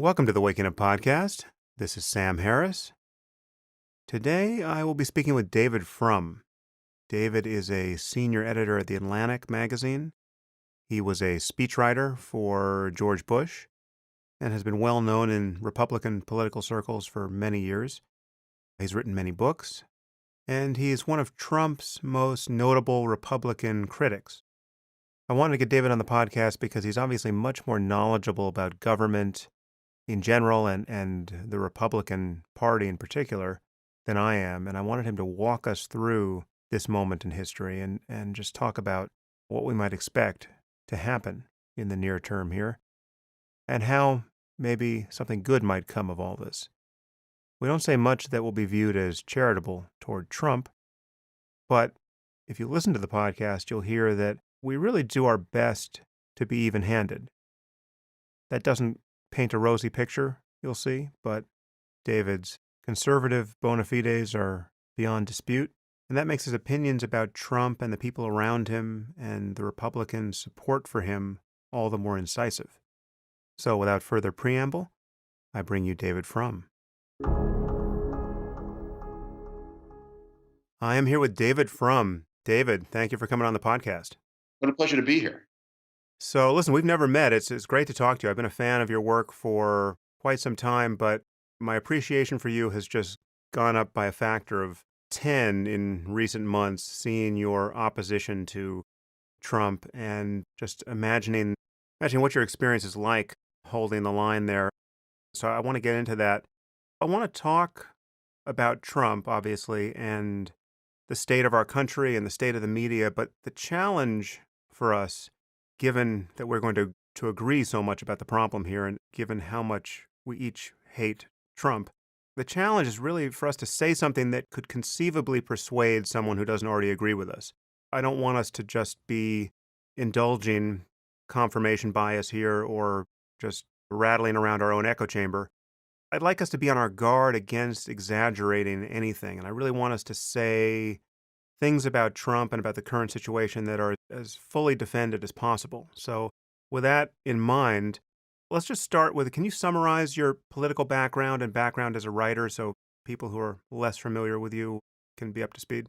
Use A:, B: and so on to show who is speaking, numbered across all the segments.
A: Welcome to the Waking Up Podcast. This is Sam Harris. Today I will be speaking with David Frum. David is a senior editor at The Atlantic magazine. He was a speechwriter for George Bush and has been well known in Republican political circles for many years. He's written many books, and he is one of Trump's most notable Republican critics. I wanted to get David on the podcast because he's obviously much more knowledgeable about government in general and the Republican Party in particular than I am. And I wanted him to walk us through this moment in history and just talk about what we might expect to happen in the near term here and how maybe something good might come of all this. We don't say much that will be viewed as charitable toward Trump, but if you listen to the podcast, you'll hear that we really do our best to be even-handed. That doesn't paint a rosy picture, you'll see, but David's conservative bona fides are beyond dispute, and that makes his opinions about Trump and the people around him and the Republican support for him all the more incisive. So without further preamble, I bring you David Frum. I am here with David Frum. David, thank you for coming on the podcast.
B: What a pleasure to be here.
A: So listen, we've never met. It's great to talk to you. I've been a fan of your work for quite some time, but my appreciation for you has just gone up by a factor of 10 in recent months, seeing your opposition to Trump and just imagining what your experience is like holding the line there. So I want to get into that. I want to talk about Trump, obviously, and the state of our country and the state of the media, but the challenge for us, given that we're going to agree so much about the problem here and given how much we each hate Trump, the challenge is really for us to say something that could conceivably persuade someone who doesn't already agree with us. I don't want us to just be indulging confirmation bias here or just rattling around our own echo chamber. I'd like us to be on our guard against exaggerating anything, and I really want us to say things about Trump and about the current situation that are as fully defended as possible. So with that in mind, let's just start with, can you summarize your political background and background as a writer so people who are less familiar with you can be up to speed?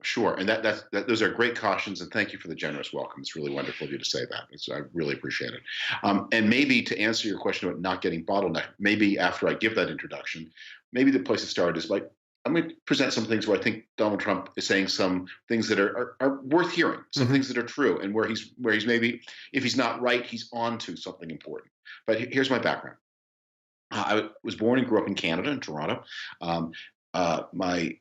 B: Sure, and those are great cautions, and thank you for the generous welcome. It's really wonderful of you to say that. I really appreciate it. And maybe to answer your question about not getting bottlenecked, maybe after I give that introduction, maybe the place to start is like I'm going to present some things where I think Donald Trump is saying some things that are worth hearing, some things that are true, and where he's maybe, if he's not right, he's on to something important. But here's my background. I was born and grew up in Canada, in Toronto. My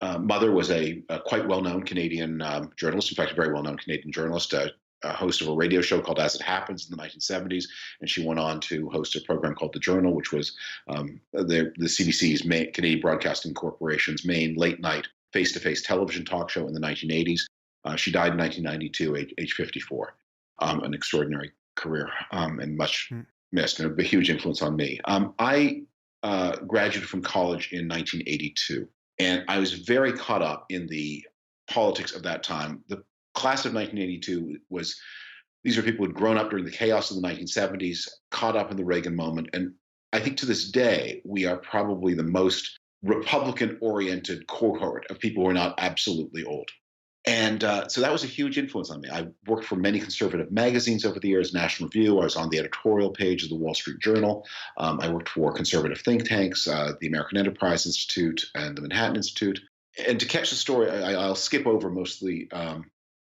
B: mother was a quite well-known Canadian journalist, in fact, a very well-known Canadian journalist, a host of a radio show called As It Happens in the 1970s, and she went on to host a program called The Journal, which was the CBC's Canadian Broadcasting Corporation's main late-night face-to-face television talk show in the 1980s. She died in 1992, age 54. An extraordinary career and much missed, and a huge influence on me. I graduated from college in 1982. And I was very caught up in the politics of that time. The class of 1982 these are people who'd grown up during the chaos of the 1970s, caught up in the Reagan moment. And I think to this day, we are probably the most Republican-oriented cohort of people who are not absolutely old. And so that was a huge influence on me. I worked for many conservative magazines over the years, National Review. I was on the editorial page of the Wall Street Journal. I worked for conservative think tanks, the American Enterprise Institute and the Manhattan Institute. And to catch the story, I'll skip over most of the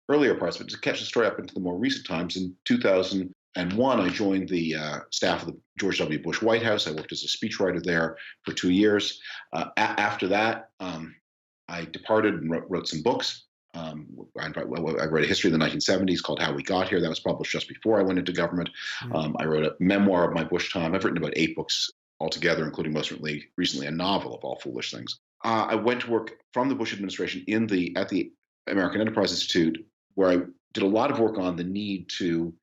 B: earlier parts, but to catch the story up into the more recent times, in 2001, I joined the staff of the George W. Bush White House. I worked as a speechwriter there for 2 years. After that, I departed and wrote some books. I wrote a history of the 1970s called How We Got Here. That was published just before I went into government. I wrote a memoir of my Bush time. I've written about 8 books altogether, including most recently a novel of all foolish things. I went to work from the Bush administration at the American Enterprise Institute, where I did a lot of work on the need to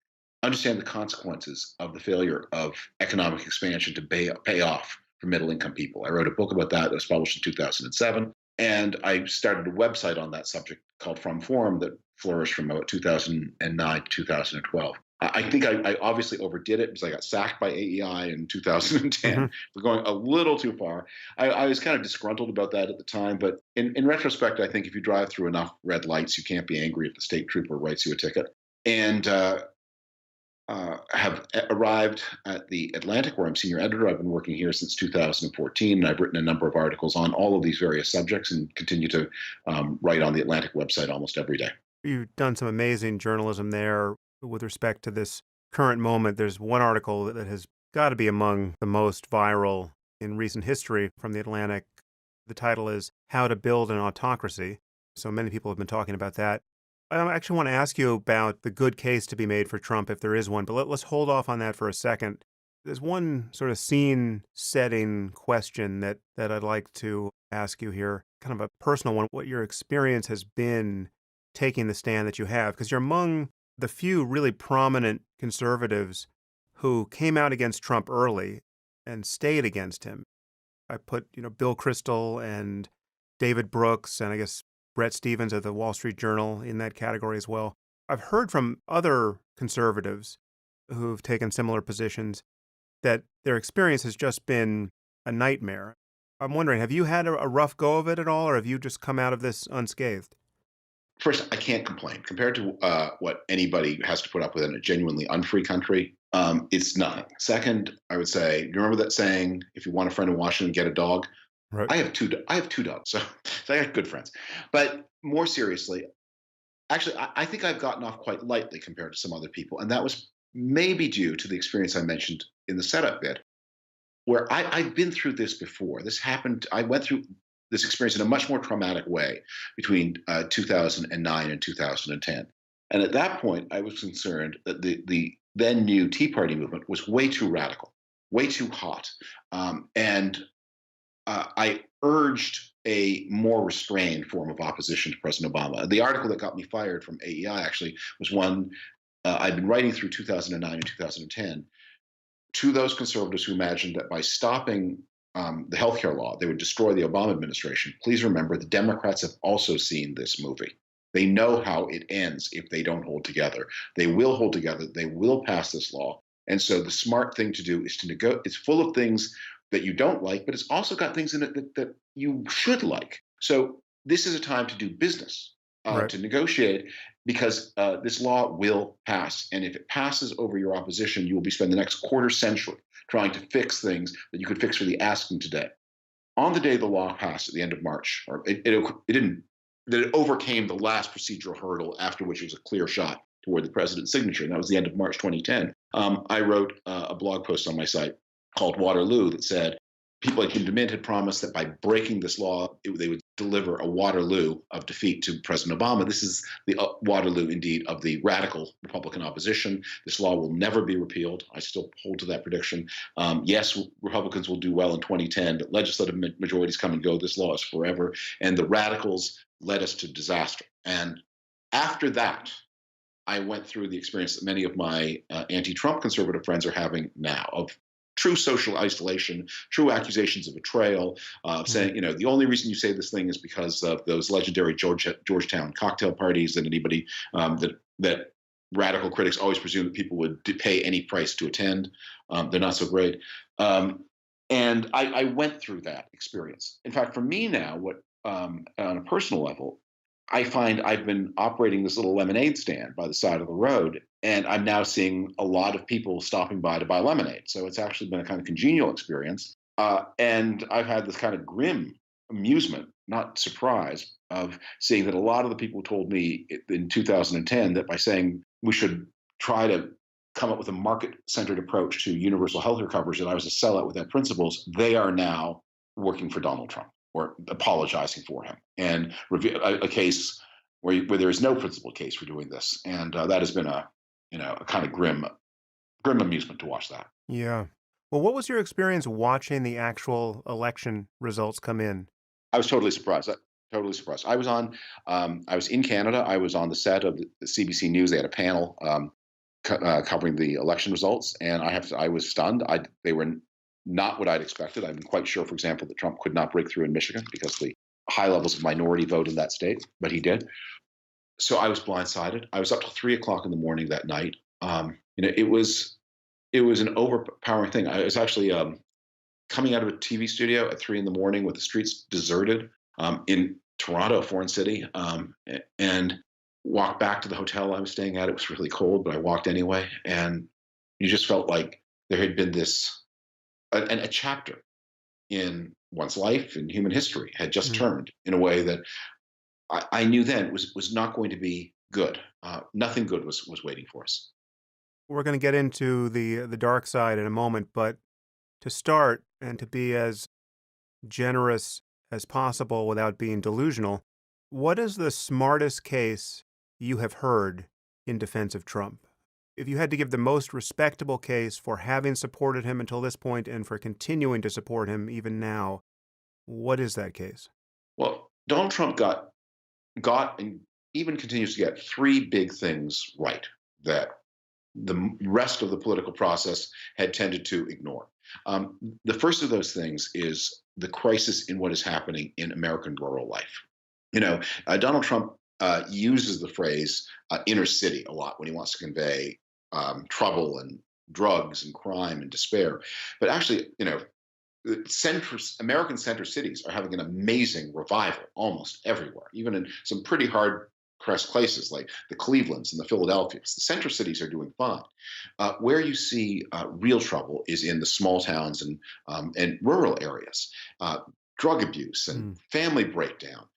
B: understand the consequences of the failure of economic expansion to pay off for middle-income people. I wrote a book about that was published in 2007. And I started a website on that subject called From Forum that flourished from about 2009 to 2012. I think I obviously overdid it because I got sacked by AEI in 2010
A: Hmm.
B: for going a little too far. I was kind of disgruntled about that at the time, but in retrospect, I think if you drive through enough red lights, you can't be angry if the state trooper writes you a ticket. And have arrived at the Atlantic, where I'm senior editor. I've been working here since 2014, and I've written a number of articles on all of these various subjects and continue to write on the Atlantic website almost every day.
A: You've done some amazing journalism there with respect to this current moment. There's one article that has got to be among the most viral in recent history from the Atlantic. The title is How to Build an Autocracy. So many people have been talking about that. I actually want to ask you about the good case to be made for Trump, if there is one, but let's hold off on that for a second. There's one sort of scene setting question that I'd like to ask you here, kind of a personal one, what your experience has been taking the stand that you have, because you're among the few really prominent conservatives who came out against Trump early and stayed against him. I put, Bill Kristol and David Brooks and I guess Bret Stephens of the Wall Street Journal in that category as well. I've heard from other conservatives who've taken similar positions that their experience has just been a nightmare. I'm wondering, have you had a rough go of it at all, or have you just come out of this unscathed?
B: First, I can't complain compared to what anybody has to put up with in a genuinely unfree country. It's nothing. Second, I would say, you remember that saying, "If you want a friend in Washington, get a dog."
A: Right.
B: I have two. I have two dogs, so I got good friends. But more seriously, actually, I think I've gotten off quite lightly compared to some other people, and that was maybe due to the experience I mentioned in the setup bit, where I've been through this before. This happened. I went through this experience in a much more traumatic way between 2009 and 2010. And at that point, I was concerned that the then new Tea Party movement was way too radical, way too hot. And I urged a more restrained form of opposition to President Obama. The article that got me fired from AEI actually was one I'd been writing through 2009 and 2010 to those conservatives who imagined that by stopping the healthcare law, they would destroy the Obama administration. Please remember, the Democrats have also seen this movie. They know how it ends if they don't hold together. They will hold together. They will pass this law. And so the smart thing to do is to negotiate. It's full of things that you don't like, but it's also got things in it that you should like. So this is a time to do business,
A: Right.
B: to negotiate, because this law will pass. And if it passes over your opposition, you will be spending the next quarter century trying to fix things that you could fix for the asking today. On the day the law passed at the end of March, or it didn't, that it overcame the last procedural hurdle, after which it was a clear shot toward the president's signature, and that was the end of March 2010. I wrote a blog post on my site called Waterloo that said people like Jim DeMint had promised that by breaking this law, they would deliver a Waterloo of defeat to President Obama. This is the Waterloo, indeed, of the radical Republican opposition. This law will never be repealed. I still hold to that prediction. Yes, Republicans will do well in 2010, but legislative majorities come and go. This law is forever. And the radicals led us to disaster. And after that, I went through the experience that many of my anti-Trump conservative friends are having now, of true social isolation, true accusations of betrayal,
A: Mhm.
B: saying, the only reason you say this thing is because of those legendary Georgetown cocktail parties, and anybody that radical critics always presume that people would pay any price to attend. They're not so great. And I went through that experience. In fact, for me now, what on a personal level, I find I've been operating this little lemonade stand by the side of the road, and I'm now seeing a lot of people stopping by to buy lemonade. So it's actually been a kind of congenial experience. And I've had this kind of grim amusement, not surprise, of seeing that a lot of the people told me in 2010 that by saying we should try to come up with a market-centered approach to universal health care coverage, that I was a sellout with that principles, they are now working for Donald Trump or apologizing for him, and a case where there is no principled case for doing this. And that has been a kind of grim amusement to watch that.
A: Yeah. Well, what was your experience watching the actual election results come in?
B: I was totally surprised. Totally surprised. I was in Canada. I was on the set of the CBC News. They had a panel covering the election results, and I was stunned. They were not what I'd expected. I'm quite sure, for example, that Trump could not break through in Michigan because of the high levels of minority vote in that state, but he did. So I was blindsided. I was up till 3 o'clock in the morning that night, It was an overpowering thing. I was actually coming out of a TV studio at 3 in the morning with the streets deserted in Toronto, a foreign city, and walked back to the hotel I was staying at. It was really cold, but I walked anyway, and you just felt like there had been a chapter in one's life and human history had just
A: Mm.
B: turned in a way that I knew then was not going to be good. Nothing good was waiting for us.
A: We're going to get into the dark side in a moment, but to start and to be as generous as possible without being delusional, what is the smartest case you have heard in defense of Trump? If you had to give the most respectable case for having supported him until this point and for continuing to support him even now, what is that case?
B: Well, Donald Trump got and even continues to get three big things right that the rest of the political process had tended to ignore. The first of those things is the crisis in what is happening in American rural life. Donald Trump uses the phrase inner city a lot when he wants to convey trouble and drugs and crime and despair. But actually, American center cities are having an amazing revival almost everywhere, even in some pretty hard pressed places like the Clevelands and the Philadelphias. The center cities are doing fine. Where you see real trouble is in the small towns and rural areas. Drug abuse and
A: Mm.
B: family breakdown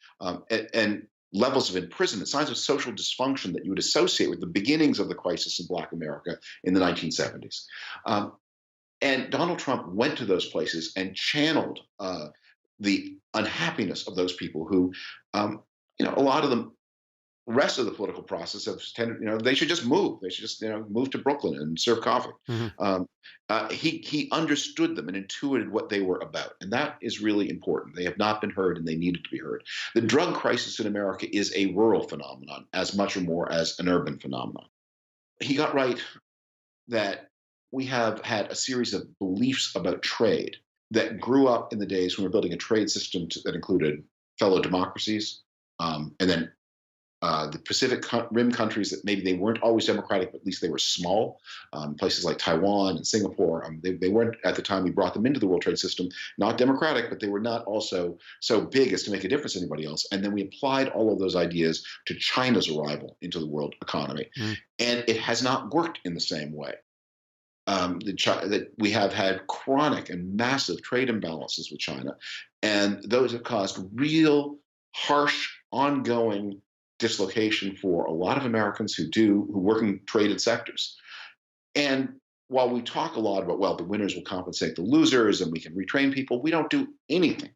B: and levels of imprisonment, signs of social dysfunction that you would associate with the beginnings of the crisis in Black America in the 1970s. Um, and Donald Trump went to those places and channeled the unhappiness of those people who, a lot of the rest of the political process have tended, they should just move. They should just, move to Brooklyn and serve coffee.
A: Hmm.
B: Um, he understood them and intuited what they were about, and that is really important. They have not been heard, and they needed to be heard. The drug crisis in America is a rural phenomenon as much or more as an urban phenomenon. He got right that we have had a series of beliefs about trade that grew up in the days when we were building a trade system that included fellow democracies, and then the Rim countries that maybe they weren't always democratic, but at least they were small. Places like Taiwan and Singapore, they weren't at the time we brought them into the World Trade System, not democratic, but they were not also so big as to make a difference to anybody else. And then we applied all of those ideas to China's arrival into the world economy.
A: Mm.
B: And it has not worked in the same way. That we have had chronic and massive trade imbalances with China, and those have caused real, harsh, ongoing dislocation for a lot of Americans who work in traded sectors. And while we talk a lot about, well, the winners will compensate the losers and we can retrain people, we don't do anything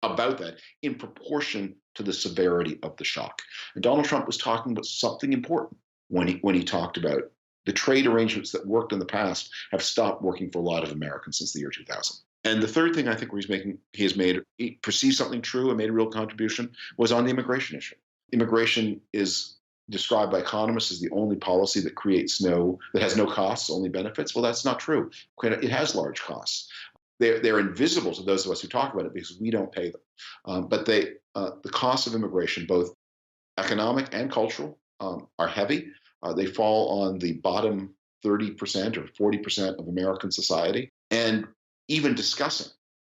B: about that in proportion to the severity of the shock. And Donald Trump was talking about something important when he talked about the trade arrangements that worked in the past have stopped working for a lot of Americans since the year 2000. And the third thing I think where he perceived something true and made a real contribution was on the immigration issue. Immigration is described by economists as the only policy that has no costs, only benefits. Well, that's not true. It has large costs. They're invisible to those of us who talk about it because we don't pay them. But the costs of immigration, both economic and cultural, are heavy. They fall on the bottom 30% or 40% of American society. And even discussing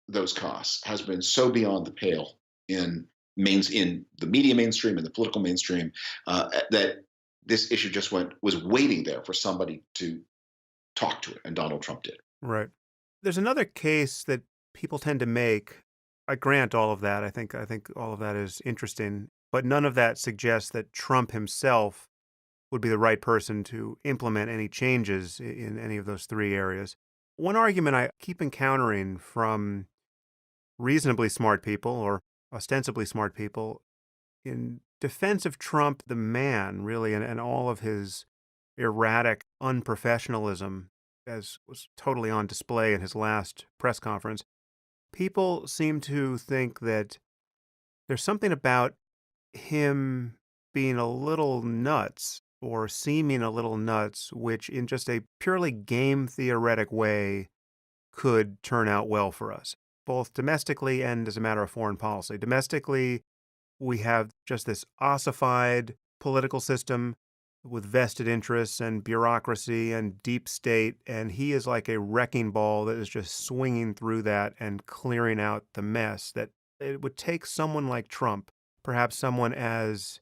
B: those costs has been so beyond the pale in the media mainstream and the political mainstream that this issue was waiting there for somebody to talk to it, and Donald Trump did.
A: Right. There's another case that people tend to make. I grant all of that. I think all of that is interesting, but none of that suggests that Trump himself would be the right person to implement any changes in any of those three areas. One argument I keep encountering from reasonably smart people or ostensibly smart people in defense of Trump, the man, really, and all of his erratic unprofessionalism, as was totally on display in his last press conference, people seem to think that there's something about him being a little nuts or seeming a little nuts, which in just a purely game theoretic way could turn out well for us, both domestically and as a matter of foreign policy. Domestically, we have just this ossified political system with vested interests and bureaucracy and deep state, and he is like a wrecking ball that is just swinging through that and clearing out the mess that it would take someone like Trump, perhaps someone as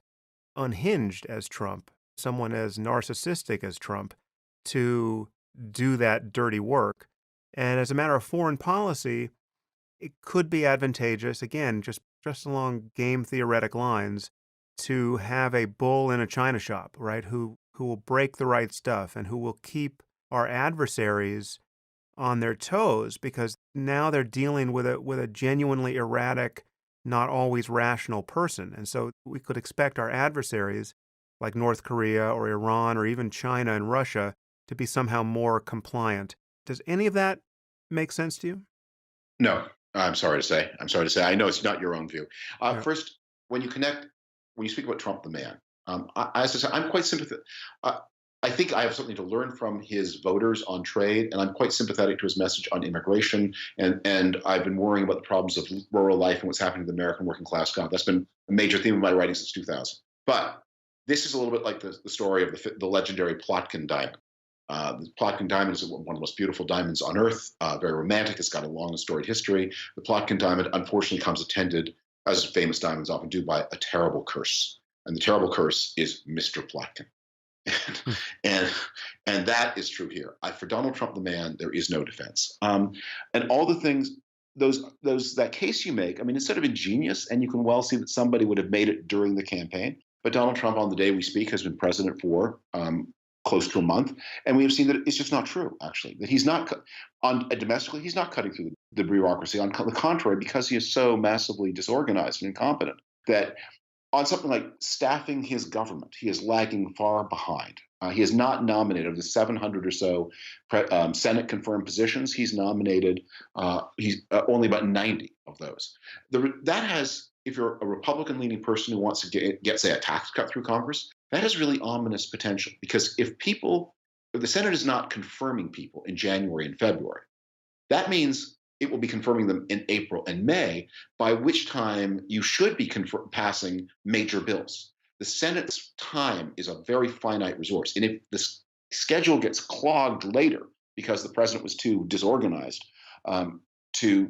A: unhinged as Trump, someone as narcissistic as Trump, to do that dirty work. And as a matter of foreign policy, it could be advantageous, again, just along game theoretic lines, to have a bull in a china shop, right? Who will break the right stuff and who will keep our adversaries on their toes, because now they're dealing with a genuinely erratic, not always rational person. And so we could expect our adversaries, like North Korea or Iran or even China and Russia, to be somehow more compliant. Does any of that make sense to you?
B: No, I'm sorry to say. I'm sorry to say. I know it's not your own view.
A: Yeah.
B: First, when you connect, when you speak about Trump the man, as I said, I'm quite sympathetic. I think I have something to learn from his voters on trade, and I'm quite sympathetic to his message on immigration. And I've been worrying about the problems of rural life and what's happening to the American working class. That's been a major theme of my writing since 2000. But this is a little bit like the story of the legendary Plotkin diamond. The Plotkin diamond is one of the most beautiful diamonds on earth, very romantic. It's got a long and storied history. The Plotkin diamond, unfortunately, comes attended, as famous diamonds often do, by a terrible curse. And the terrible curse is Mr. Plotkin.
A: Hmm.
B: and and that is true here. For Donald Trump, the man, there is no defense. And all the things, those that case you make, I mean, it's sort of ingenious, and you can well see that somebody would have made it during the campaign. But Donald Trump, on the day we speak, has been president for close to a month, and we have seen that it's just not true. Actually, that he's not on domestically, he's not cutting through the bureaucracy. On the contrary, because he is so massively disorganized and incompetent, that on something like staffing his government, he is lagging far behind. He is not nominated of the 700 or so Senate confirmed positions. He's nominated. He's only about 90 of those. That has, if you're a Republican-leaning person who wants to get, say, a tax cut through Congress, that has really ominous potential, because if the Senate is not confirming people in January and February, that means it will be confirming them in April and May, by which time you should be passing major bills. The Senate's time is a very finite resource. And if the schedule gets clogged later because the president was too disorganized to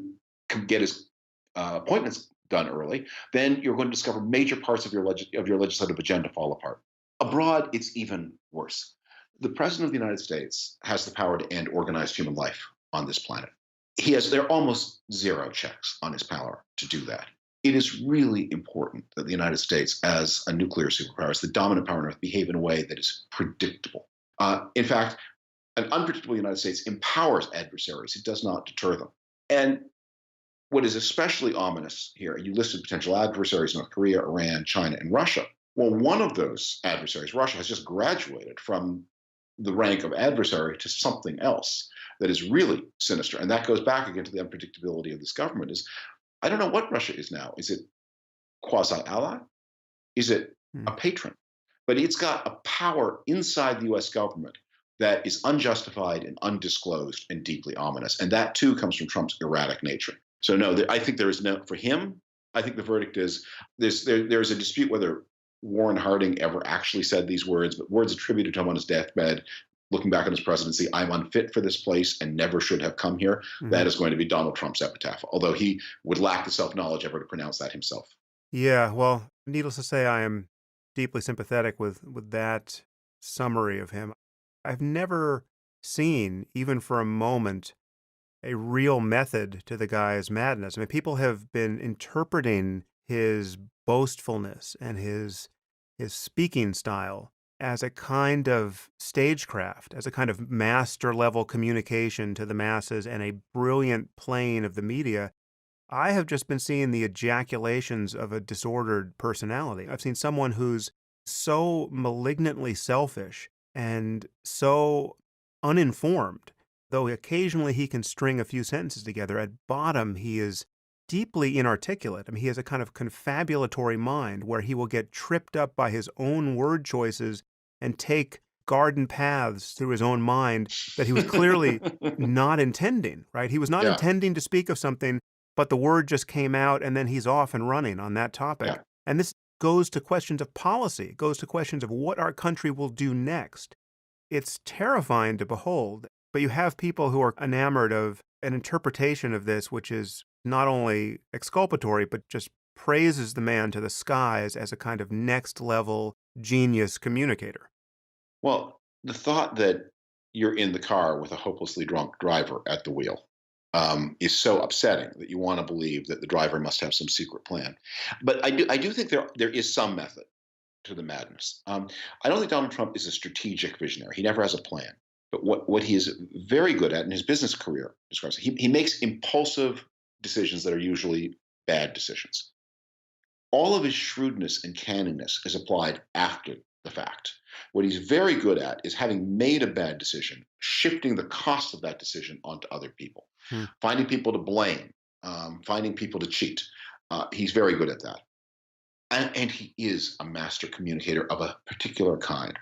B: get his appointments done early, then you're going to discover major parts of your legislative agenda fall apart. Abroad, it's even worse. The president of the United States has the power to end organized human life on this planet. There are almost zero checks on his power to do that. It is really important that the United States, as a nuclear superpower, as the dominant power on Earth, behave in a way that is predictable. In fact, an unpredictable United States empowers adversaries. It does not deter them. And what is especially ominous here, you listed potential adversaries: North Korea, Iran, China, and Russia. Well, one of those adversaries, Russia, has just graduated from the rank of adversary to something else that is really sinister. And that goes back again to the unpredictability of this government. I don't know what Russia is now. Is it quasi-ally? Is it
A: Hmm.
B: a patron? But it's got a power inside the US government that is unjustified and undisclosed and deeply ominous. And that too comes from Trump's erratic nature. So no, I think there is no, for him, I think the verdict is there's a dispute whether Warren Harding ever actually said these words, but words attributed to him on his deathbed, looking back on his presidency: "I'm unfit for this place and never should have come here."
A: Mhm.
B: That is going to be Donald Trump's epitaph, although he would lack the self-knowledge ever to pronounce that himself.
A: Yeah, well, needless to say, I am deeply sympathetic with that summary of him. I've never seen, even for a moment, a real method to the guy's madness. I mean, people have been interpreting his boastfulness and his speaking style as a kind of stagecraft, as a kind of master level communication to the masses and a brilliant playing of the media. I have just been seeing the ejaculations of a disordered personality. I've seen someone who's so malignantly selfish and so uninformed, though occasionally he can string a few sentences together. At bottom, he is deeply inarticulate. I mean, he has a kind of confabulatory mind where he will get tripped up by his own word choices and take garden paths through his own mind that he was clearly not intending, right? He was not
B: Yeah,
A: intending to speak of something, but the word just came out and then he's off and running on that topic.
B: yeah,
A: And this goes to questions of policy, it goes to questions of what our country will do next. It's terrifying to behold, but you have people who are enamored of an interpretation of this, which is not only exculpatory, but just praises the man to the skies as a kind of next level genius communicator.
B: Well, the thought that you're in the car with a hopelessly drunk driver at the wheel is so upsetting that you want to believe that the driver must have some secret plan. But I do think there is some method to the madness. I don't think Donald Trump is a strategic visionary. He never has a plan. But what he is very good at in his business career, describes, he makes impulsive decisions that are usually bad decisions. All of his shrewdness and canniness is applied after the fact. What he's very good at is having made a bad decision, shifting the cost of that decision onto other people,
A: Hmm.
B: finding people to blame, finding people to cheat. He's very good at that. And he is a master communicator of a particular kind.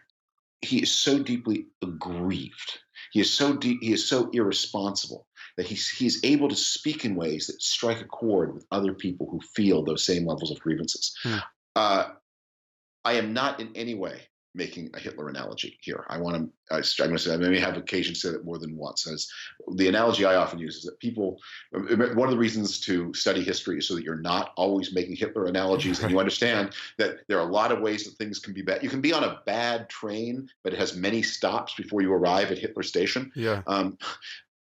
B: He is so deeply aggrieved. He is so irresponsible that he's able to speak in ways that strike a chord with other people who feel those same levels of grievances.
A: Hmm.
B: Uh, I am not in any way making a Hitler analogy here. I'm going to say I maybe have occasion to say that more than once. As the analogy I often use is that people, one of the reasons to study history is so that you're not always making Hitler analogies, and you understand that there are a lot of ways that things can be bad. You can be on a bad train, but it has many stops before you arrive at Hitler Station.
A: Yeah.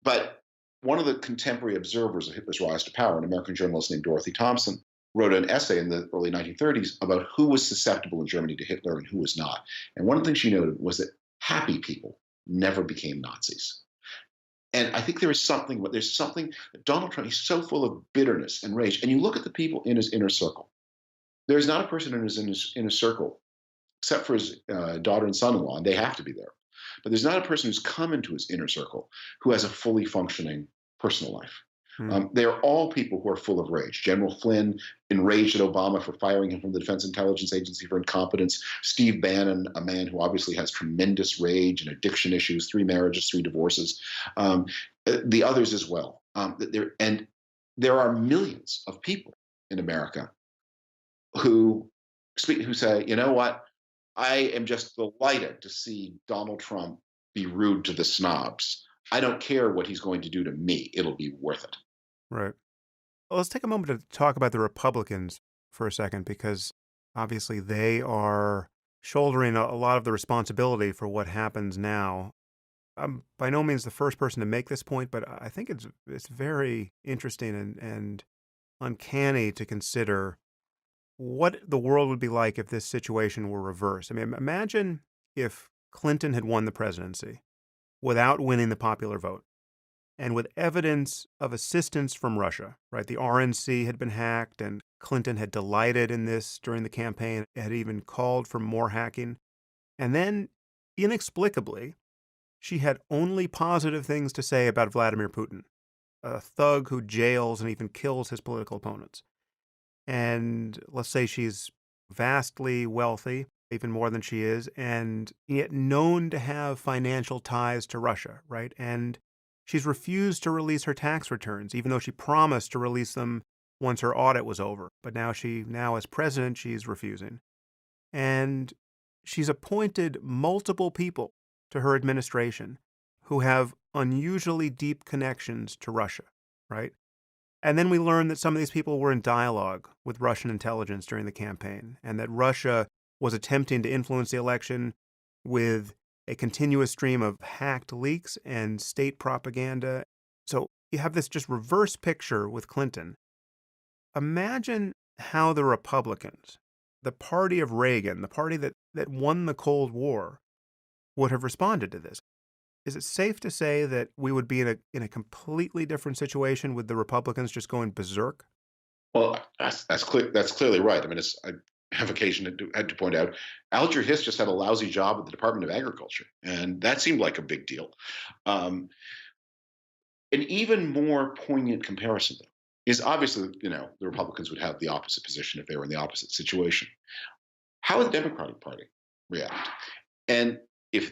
B: But one of the contemporary observers of Hitler's rise to power, an American journalist named Dorothy Thompson, wrote an essay in the early 1930s about who was susceptible in Germany to Hitler and who was not. And one of the things she noted was that happy people never became Nazis. And I think there's something Donald Trump, he's so full of bitterness and rage. And you look at the people in his inner circle. There's not a person in his inner circle, except for his daughter and son-in-law, and they have to be there. But there's not a person who's come into his inner circle who has a fully functioning personal life. They are all people who are full of rage. General Flynn, enraged at Obama for firing him from the Defense Intelligence Agency for incompetence. Steve Bannon, a man who obviously has tremendous rage and addiction issues, 3 marriages, 3 divorces. The others as well. And there are millions of people in America who say, you know what? I am just delighted to see Donald Trump be rude to the snobs. I don't care what he's going to do to me. It'll be worth it.
A: Right. Well, let's take a moment to talk about the Republicans for a second, because obviously they are shouldering a lot of the responsibility for what happens now. I'm by no means the first person to make this point, but I think it's very interesting and uncanny to consider what the world would be like if this situation were reversed. I mean, imagine if Clinton had won the presidency without winning the popular vote, and with evidence of assistance from Russia, right? The RNC had been hacked, and Clinton had delighted in this during the campaign, had even called for more hacking. And then, inexplicably, she had only positive things to say about Vladimir Putin, a thug who jails and even kills his political opponents. And let's say she's vastly wealthy, even more than she is, and yet known to have financial ties to Russia, right? And she's refused to release her tax returns, even though she promised to release them once her audit was over. But now as president, she's refusing. And she's appointed multiple people to her administration who have unusually deep connections to Russia, right? And then we learn that some of these people were in dialogue with Russian intelligence during the campaign, and that Russia was attempting to influence the election with a continuous stream of hacked leaks and state propaganda. So you have this just reverse picture with Clinton. Imagine how the Republicans, the party of Reagan, the party that won the Cold War, would have responded to this. Is it safe to say that we would be in a completely different situation with the Republicans just going berserk?
B: Well, that's clear. That's clearly right. I mean, I have occasion to point out, Alger Hiss just had a lousy job at the Department of Agriculture, and that seemed like a big deal. An even more poignant comparison, though, is obviously, the Republicans would have the opposite position if they were in the opposite situation. How would the Democratic Party react? And if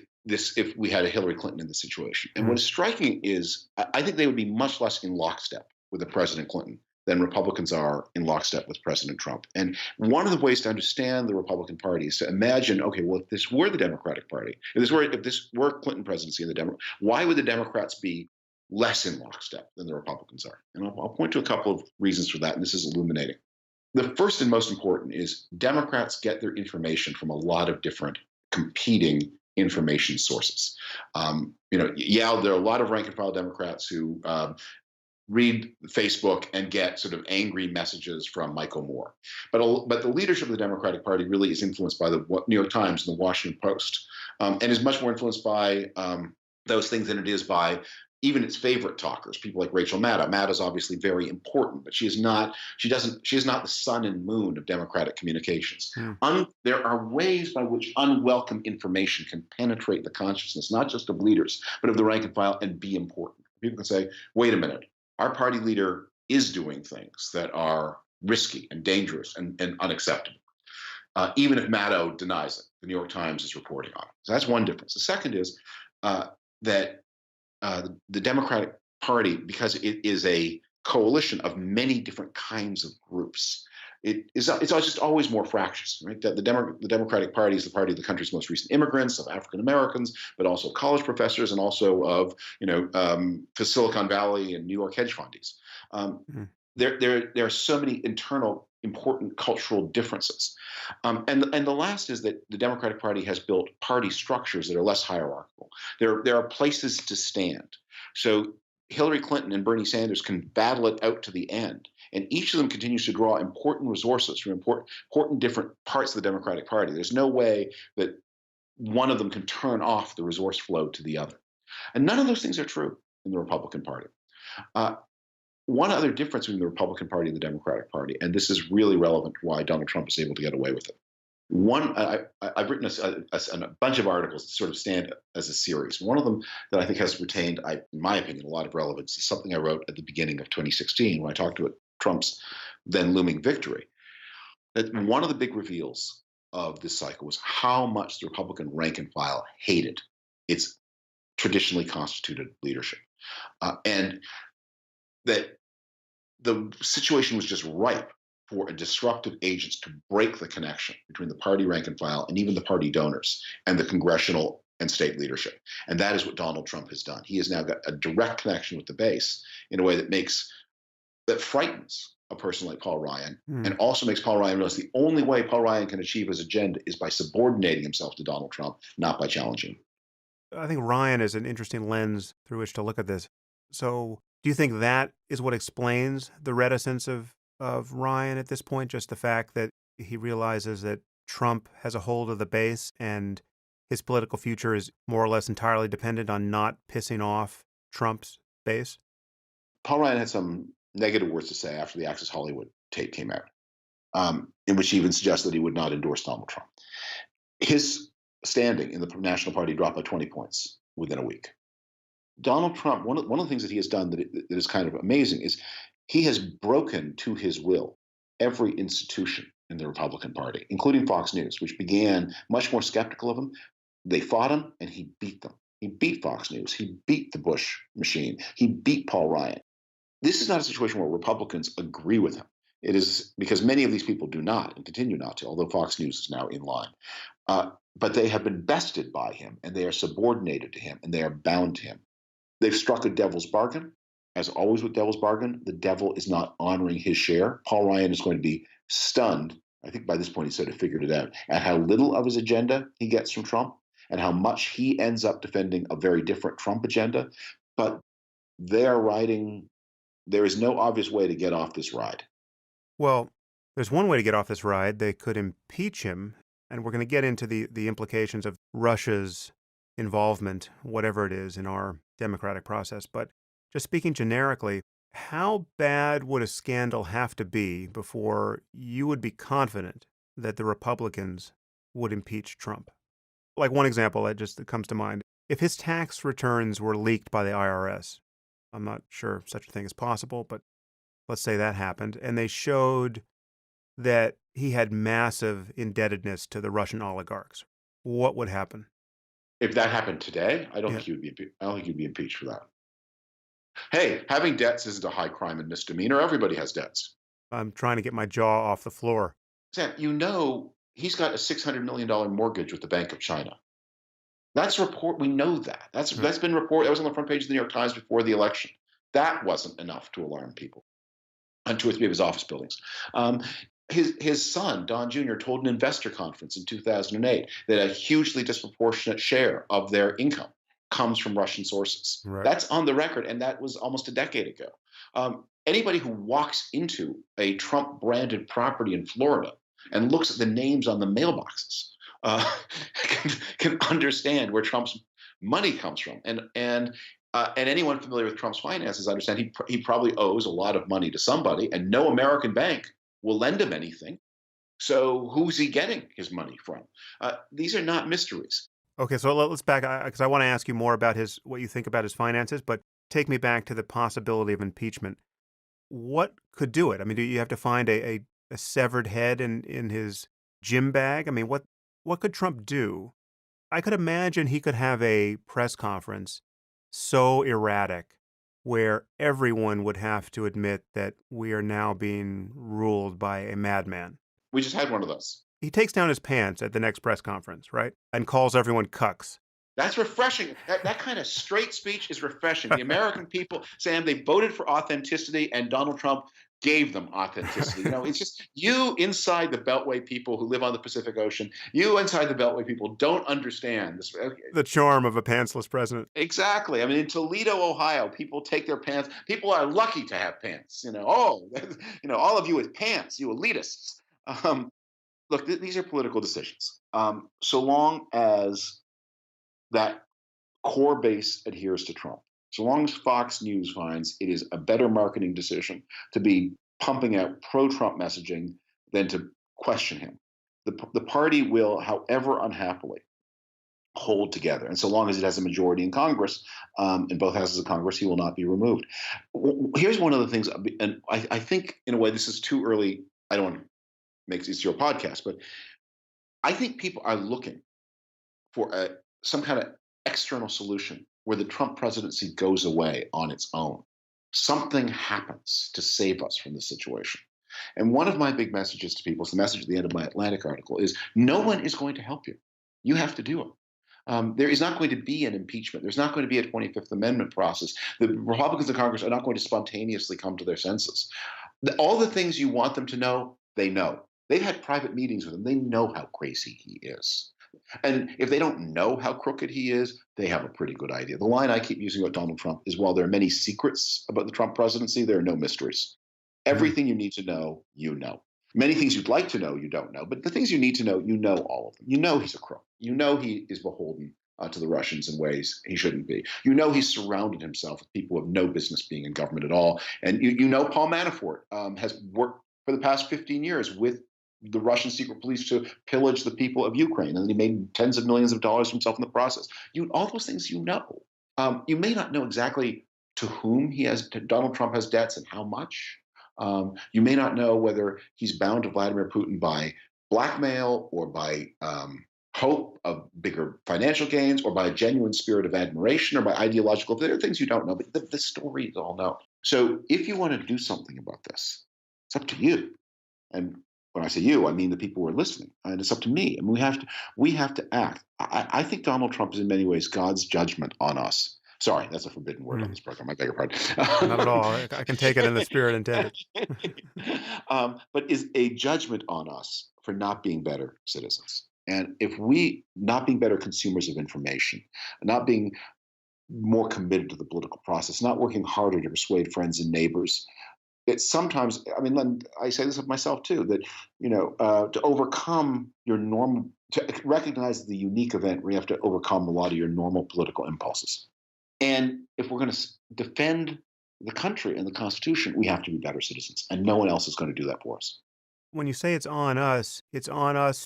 B: we had a Hillary Clinton in the situation, and what is striking is, I think they would be much less in lockstep with the President Clinton than Republicans are in lockstep with President Trump. And one of the ways to understand the Republican Party is to imagine, okay, well, if this were the Democratic Party, if this were Clinton presidency and why would the Democrats be less in lockstep than the Republicans are? And I'll point to a couple of reasons for that, and this is illuminating. The first and most important is Democrats get their information from a lot of different competing information sources. Yeah, there are a lot of rank and file Democrats who read Facebook and get sort of angry messages from Michael Moore. But the leadership of the Democratic Party really is influenced by the New York Times and the Washington Post, and is much more influenced by those things than it is by even its favorite talkers, people like Rachel Maddow. Maddow is obviously very important, but she is not the sun and moon of Democratic communications. There are ways by which unwelcome information can penetrate the consciousness, not just of leaders, but of the rank and file, and be important. People can say, wait a minute, our party leader is doing things that are risky and dangerous and unacceptable. Even if Maddow denies it, the New York Times is reporting on it. So that's one difference. The second is that the Democratic Party, because it is a coalition of many different kinds of groups, it's just always more fractious, right? The Democratic Party is the party of the country's most recent immigrants, of African Americans, but also college professors, and also of Silicon Valley and New York hedge fundies. There are so many internal important cultural differences. And the last is that the Democratic Party has built party structures that are less hierarchical. There are places to stand. So Hillary Clinton and Bernie Sanders can battle it out to the end. And each of them continues to draw important resources from important different parts of the Democratic Party. There's no way that one of them can turn off the resource flow to the other. And none of those things are true in the Republican Party. One other difference between the Republican Party and the Democratic Party, and this is really relevant to why Donald Trump is able to get away with it. I've written a bunch of articles that sort of stand as a series. One of them that I think has retained, in my opinion, a lot of relevance is something I wrote at the beginning of 2016 when I talked about Trump's then looming victory. That one of the big reveals of this cycle was how much the Republican rank and file hated its traditionally constituted leadership, and that the situation was just ripe for a disruptive agent to break the connection between the party rank and file and even the party donors and the congressional and state leadership. And that is what Donald Trump has done. He has now got a direct connection with the base in a way that frightens a person like Paul Ryan, and also makes Paul Ryan realize the only way Paul Ryan can achieve his agenda is by subordinating himself to Donald Trump, not by challenging him.
A: I think Ryan is an interesting lens through which to look at this. So do you think that is what explains the reticence of Ryan at this point? Just the fact that he realizes that Trump has a hold of the base and his political future is more or less entirely dependent on not pissing off Trump's base?
B: Paul Ryan had some negative words to say after the Access Hollywood tape came out, in which he even suggested he would not endorse Donald Trump. His standing in the National Party dropped by 20 points within a week. Donald Trump, one of the things that he has done that is kind of amazing is he has broken to his will every institution in the Republican Party, including Fox News, which began much more skeptical of him. They fought him, and he beat them. He beat Fox News. He beat the Bush machine. He beat Paul Ryan. This is not a situation where Republicans agree with him. It is because many of these people do not and continue not to, although Fox News is now in line. But they have been bested by him, and they are subordinated to him, and they are bound to him. They've struck a devil's bargain. As always with devil's bargain, the devil is not honoring his share. Paul Ryan is going to be stunned. I think by this point he sort of figured it out, at how little of his agenda he gets from Trump and how much he ends up defending a very different Trump agenda. But there is no obvious way to get off this ride.
A: Well, there's one way to get off this ride. They could impeach him, and we're going to get into the implications of Russia's involvement, whatever it is, in our democratic process. But just speaking generically, how bad would a scandal have to be before you would be confident that the Republicans would impeach Trump? Like one example that comes to mind. If his tax returns were leaked by the IRS, I'm not sure such a thing is possible, but let's say that happened, and they showed that he had massive indebtedness to the Russian oligarchs, what would happen?
B: If that happened today, I don't think he would be impeached for that. Hey, having debts isn't a high crime and misdemeanor. Everybody has debts.
A: I'm trying to get my jaw off the floor.
B: Sam, he's got a $600 million mortgage with the Bank of China. That's report. We know that.
A: Uh,
B: That's been reported. That was on the front page of the New York Times before the election. That wasn't enough to alarm people on two or three of his office buildings. Um, his son, Don Jr., told an investor conference in 2008 that a hugely disproportionate share of their income comes from Russian sources.
A: Right.
B: That's on the record, and that was almost a decade ago. Anybody who walks into a Trump branded property in Florida and looks at the names on the mailboxes can understand where Trump's money comes from. And anyone familiar with Trump's finances understand he probably owes a lot of money to somebody, and no American bank will lend him anything. So who's he getting his money from? These are not mysteries.
A: Okay, so let's back because I want to ask you more about his what you think about his finances, but take me back to the possibility of impeachment. What could do it? I mean, do you have to find a severed head in his gym bag? I mean, what could Trump do? I could imagine he could have a press conference so erratic where everyone would have to admit that we are now being ruled by a madman.
B: We just had one of those.
A: He takes down his pants at the next press conference, right? And calls everyone cucks.
B: That's refreshing. That kind of straight speech is refreshing. The American people, Sam, they voted for authenticity, and Donald Trump gave them authenticity. It's just you inside the Beltway people who live on the Pacific Ocean, you inside the Beltway people don't understand this.
A: The charm of a pantsless president.
B: Exactly. I mean, in Toledo, Ohio, people take their pants. People are lucky to have pants. All of you with pants, you elitists. Look, these are political decisions. So long as that core base adheres to Trump. So long as Fox News finds it is a better marketing decision to be pumping out pro Trump messaging than to question him, the party will, however unhappily, hold together. And so long as it has a majority in Congress, in both houses of Congress, he will not be removed. Here's one of the things, and I think in a way this is too early. I don't want to make this your podcast, but I think people are looking for some kind of external solution where the Trump presidency goes away on its own. Something happens to save us from this situation. And one of my big messages to people, it's the message at the end of my Atlantic article, is no one is going to help you. You have to do it. There is not going to be an impeachment. There's not going to be a 25th Amendment process. The Republicans in Congress are not going to spontaneously come to their senses. All the things you want them to know, they know. They've had private meetings with him. They know how crazy he is. And if they don't know how crooked he is, they have a pretty good idea. The line I keep using about Donald Trump is while there are many secrets about the Trump presidency, there are no mysteries.
A: Mm.
B: Everything you need to know, you know. Many things you'd like to know, you don't know. But the things you need to know, you know all of them. You know he's a crook. You know he is beholden to the Russians in ways he shouldn't be. You know he's surrounded himself with people who have no business being in government at all. And you know Paul Manafort has worked for the past 15 years with the Russian secret police to pillage the people of Ukraine, and he made tens of millions of dollars for himself in the process. All those things you know. You may not know exactly to whom Donald Trump has debts and how much. You may not know whether he's bound to Vladimir Putin by blackmail or by hope of bigger financial gains or by a genuine spirit of admiration or by ideological. There are things you don't know, but the stories all know. So if you want to do something about this, it's up to you. And when I say you, I mean the people who are listening, and it's up to me. I mean, we have to act. I think Donald Trump is in many ways God's judgment on us. Sorry, that's a forbidden word on this program. I beg your pardon.
A: Not at all. I can take it in the spirit intended.
B: But is a judgment on us for not being better citizens. And if we not being better consumers of information, not being more committed to the political process, not working harder to persuade friends and neighbors, it's sometimes, I mean, I say this of myself too, that, to overcome your normal, to recognize the unique event where you have to overcome a lot of your normal political impulses. And if we're going to defend the country and the Constitution, we have to be better citizens. And no one else is going to do that for us.
A: When you say it's on us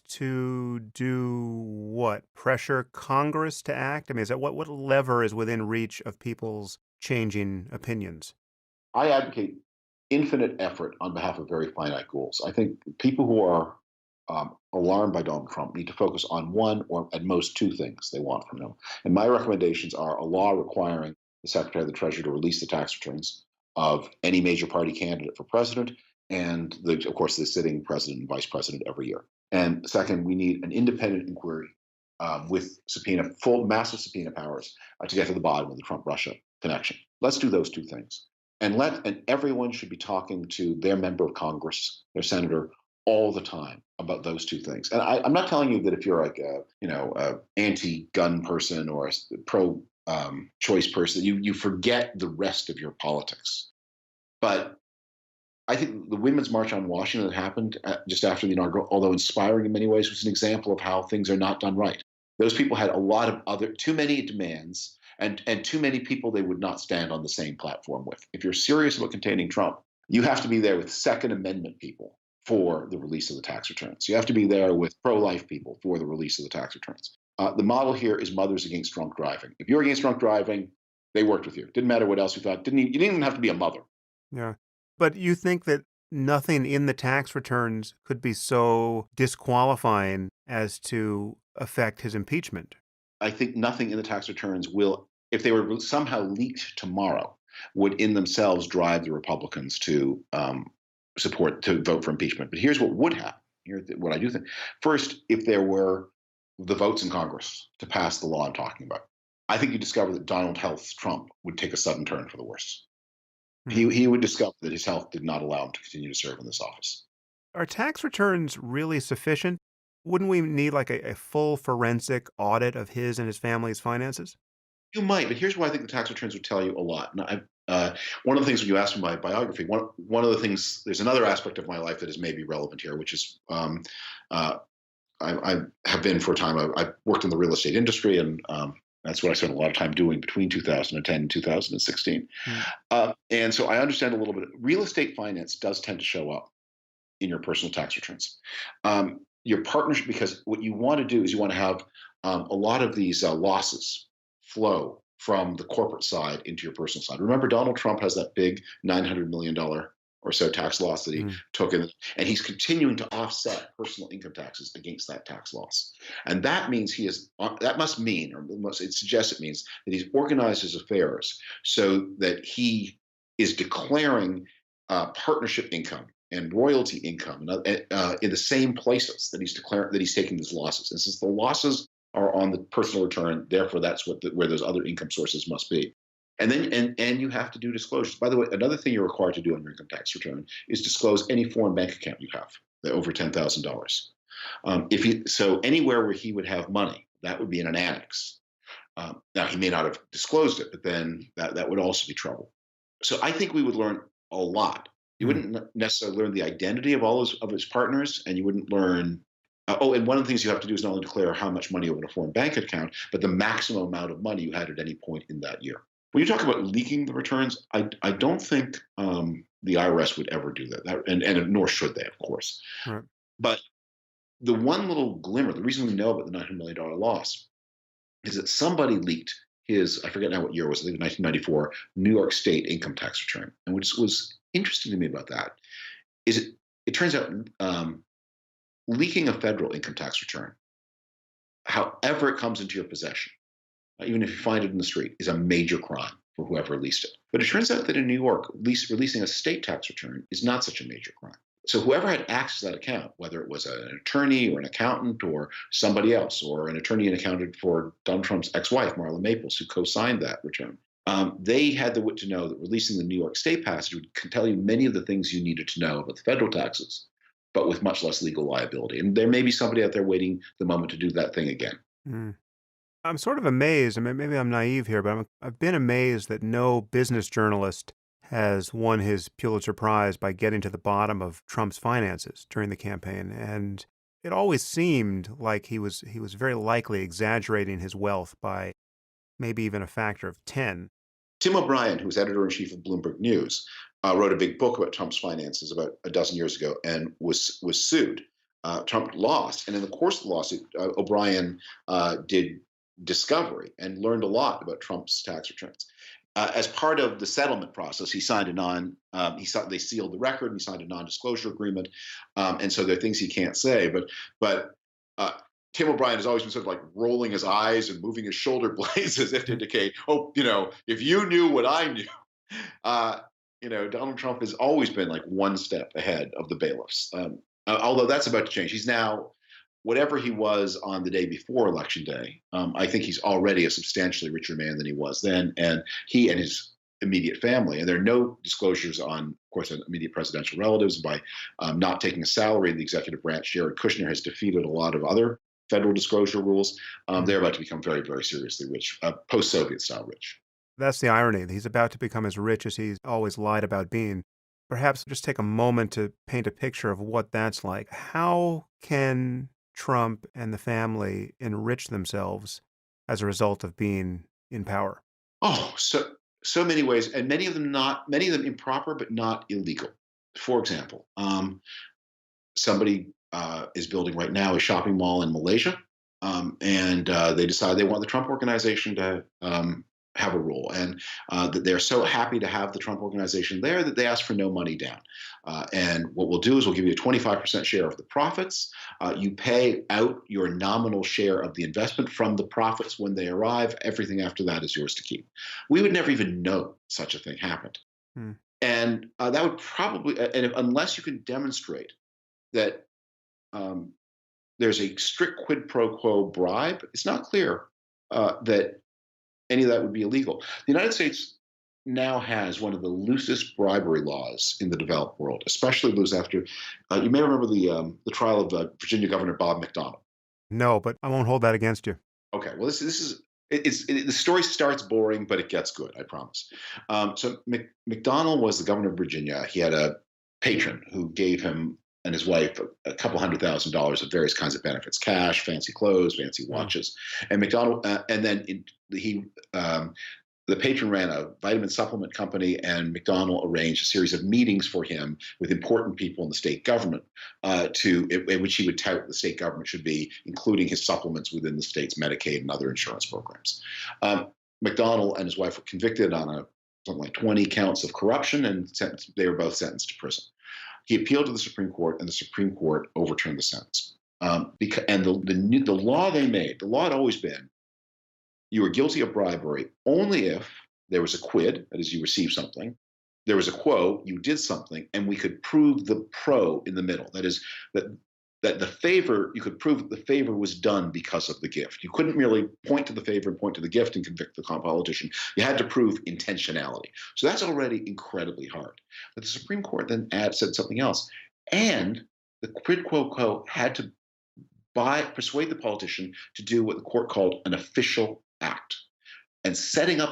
A: to do what? Pressure Congress to act? I mean, is that what lever is within reach of people's changing opinions?
B: I advocate infinite effort on behalf of very finite goals. I think people who are alarmed by Donald Trump need to focus on one or at most two things they want from him. And my recommendations are a law requiring the Secretary of the Treasury to release the tax returns of any major party candidate for president, and of course the sitting president and vice president every year. And second, we need an independent inquiry with full massive subpoena powers to get to the bottom of the Trump-Russia connection. Let's do those two things, and everyone should be talking to their member of Congress, their senator, all the time about those two things. And I'm not telling you that if you're like a anti-gun person or a pro-choice person, you forget the rest of your politics. But I think the Women's March on Washington that happened just after the inaugural, although inspiring in many ways, was an example of how things are not done right. Those people had a lot of too many demands and too many people they would not stand on the same platform with. If you're serious about containing Trump, you have to be there with Second Amendment people for the release of the tax returns. You have to be there with pro-life people for the release of the tax returns. The model here is mothers against drunk driving. If you're against drunk driving, they worked with you. Didn't matter what else you thought. You didn't even have to be a mother.
A: Yeah. But you think that nothing in the tax returns could be so disqualifying as to affect his impeachment?
B: I think nothing in the tax returns will, if they were somehow leaked tomorrow, would in themselves drive the Republicans to vote for impeachment. But here's what would happen. Here's what I do think. First, if there were the votes in Congress to pass the law I'm talking about, I think you discover that Donald Health Trump would take a sudden turn for the worse. He would discover that his health did not allow him to continue to serve in this office.
A: Are tax returns really sufficient? Wouldn't we need like a full forensic audit of his and his family's finances?
B: You might, but here's why I think the tax returns would tell you a lot. And one of the things when you asked me my biography, one of the things, there's another aspect of my life that is maybe relevant here, which is I have been for a time. I've worked in the real estate industry, and that's what I spent a lot of time doing between 2010 and 2016. And so I understand a little bit. Real estate finance does tend to show up in your personal tax returns. Your partnership, because what you want to do is you want to have a lot of these losses flow from the corporate side into your personal side. Remember, Donald Trump has that big $900 million or so tax loss that he took in, and he's continuing to offset personal income taxes against that tax loss. And that means that must mean, or it suggests it means that he's organized his affairs so that he is declaring partnership income and royalty income in the same places that he's taking these losses. And since the losses are on the personal return, therefore that's where those other income sources must be. And then and you have to do disclosures. By the way, another thing you're required to do on your income tax return is disclose any foreign bank account you have, over $10,000. So anywhere where he would have money, that would be in an annex. Now he may not have disclosed it, but then that would also be trouble. So I think we would learn a lot. You wouldn't necessarily learn the identity of all of his partners, and you wouldn't learn. And one of the things you have to do is not only declare how much money you have in a foreign bank account, but the maximum amount of money you had at any point in that year. When you talk about leaking the returns, I don't think the IRS would ever do that, and nor should they, of course.
A: Right.
B: But the one little glimmer, the reason we know about the $900 million loss is that somebody leaked his, I forget now what year it was, I think 1994, New York State income tax return. And what was interesting to me about that is it turns out leaking a federal income tax return, however it comes into your possession, even if you find it in the street, is a major crime for whoever released it. But it turns out that in New York, releasing a state tax return is not such a major crime. So whoever had access to that account, whether it was an attorney or an accountant or somebody else, or an attorney and accountant for Donald Trump's ex-wife, Marla Maples, who co-signed that return, they had the wit to know that releasing the New York State passage would tell you many of the things you needed to know about the federal taxes, but with much less legal liability. And there may be somebody out there waiting the moment to do that thing again.
A: I'm sort of amazed, I mean, maybe I'm naive here, but I've been amazed that no business journalist has won his Pulitzer Prize by getting to the bottom of Trump's finances during the campaign. And it always seemed like he was very likely exaggerating his wealth by maybe even a factor of 10.
B: Tim O'Brien, who was editor-in-chief of Bloomberg News, wrote a big book about Trump's finances about a dozen years ago and was sued. Trump lost, and in the course of the lawsuit, O'Brien did discovery and learned a lot about Trump's tax returns. As part of the settlement process, he signed they sealed the record and he signed a non-disclosure agreement, and so there are things he can't say. But Tim O'Brien has always been sort of like rolling his eyes and moving his shoulder blades as if to indicate, oh, if you knew what I knew. Uh, Donald Trump has always been like one step ahead of the bailiffs. Although that's about to change. He's now whatever he was on the day before election day. I think he's already a substantially richer man than he was then, and he and his immediate family. And there are no disclosures on, of course, on immediate presidential relatives. By not taking a salary in the executive branch, Jared Kushner has defeated a lot of other federal disclosure rules. They're about to become very, very seriously rich, post-Soviet style rich.
A: That's the irony. He's about to become as rich as he's always lied about being. Perhaps just take a moment to paint a picture of what that's like. How can Trump and the family enrich themselves as a result of being in power?
B: Oh, so many ways, and many of them improper, but not illegal. For example, somebody is building right now a shopping mall in Malaysia, and they decide they want the Trump organization to have a role, and that they're so happy to have the Trump organization there that they ask for no money down. And what we'll do is we'll give you a 25% share of the profits. You pay out your nominal share of the investment from the profits when they arrive. Everything after that is yours to keep. We would never even know such a thing happened.
A: Hmm.
B: And that would probably, unless you can demonstrate that there's a strict quid pro quo bribe, it's not clear that any of that would be illegal. The United States now has one of the loosest bribery laws in the developed world, especially those after. You may remember the trial of Virginia Governor Bob McDonnell.
A: No, but I won't hold that against you.
B: Okay, well, this is the story starts boring, but it gets good. I promise. So McDonnell was the governor of Virginia. He had a patron who gave him and his wife a couple $100,000 of various kinds of benefits: cash, fancy clothes, fancy watches. And McDonnell, and then he. The patron ran a vitamin supplement company, and McDonnell arranged a series of meetings for him with important people in the state government, in which he would tout the state government should be including his supplements within the state's Medicaid and other insurance programs. McDonnell and his wife were convicted on something like 20 counts of corruption, and they were both sentenced to prison. He appealed to the Supreme Court, and the Supreme Court overturned the sentence. The law they made, the law had always been, you were guilty of bribery only if there was a quid, that is, you received something, there was a quo, you did something, and we could prove the pro in the middle. That is, that the favor, you could prove that the favor was done because of the gift. You couldn't merely point to the favor and point to the gift and convict the politician. You had to prove intentionality. So that's already incredibly hard. But the Supreme Court then said something else. And the quid pro quo had to persuade the politician to do what the court called an official act. And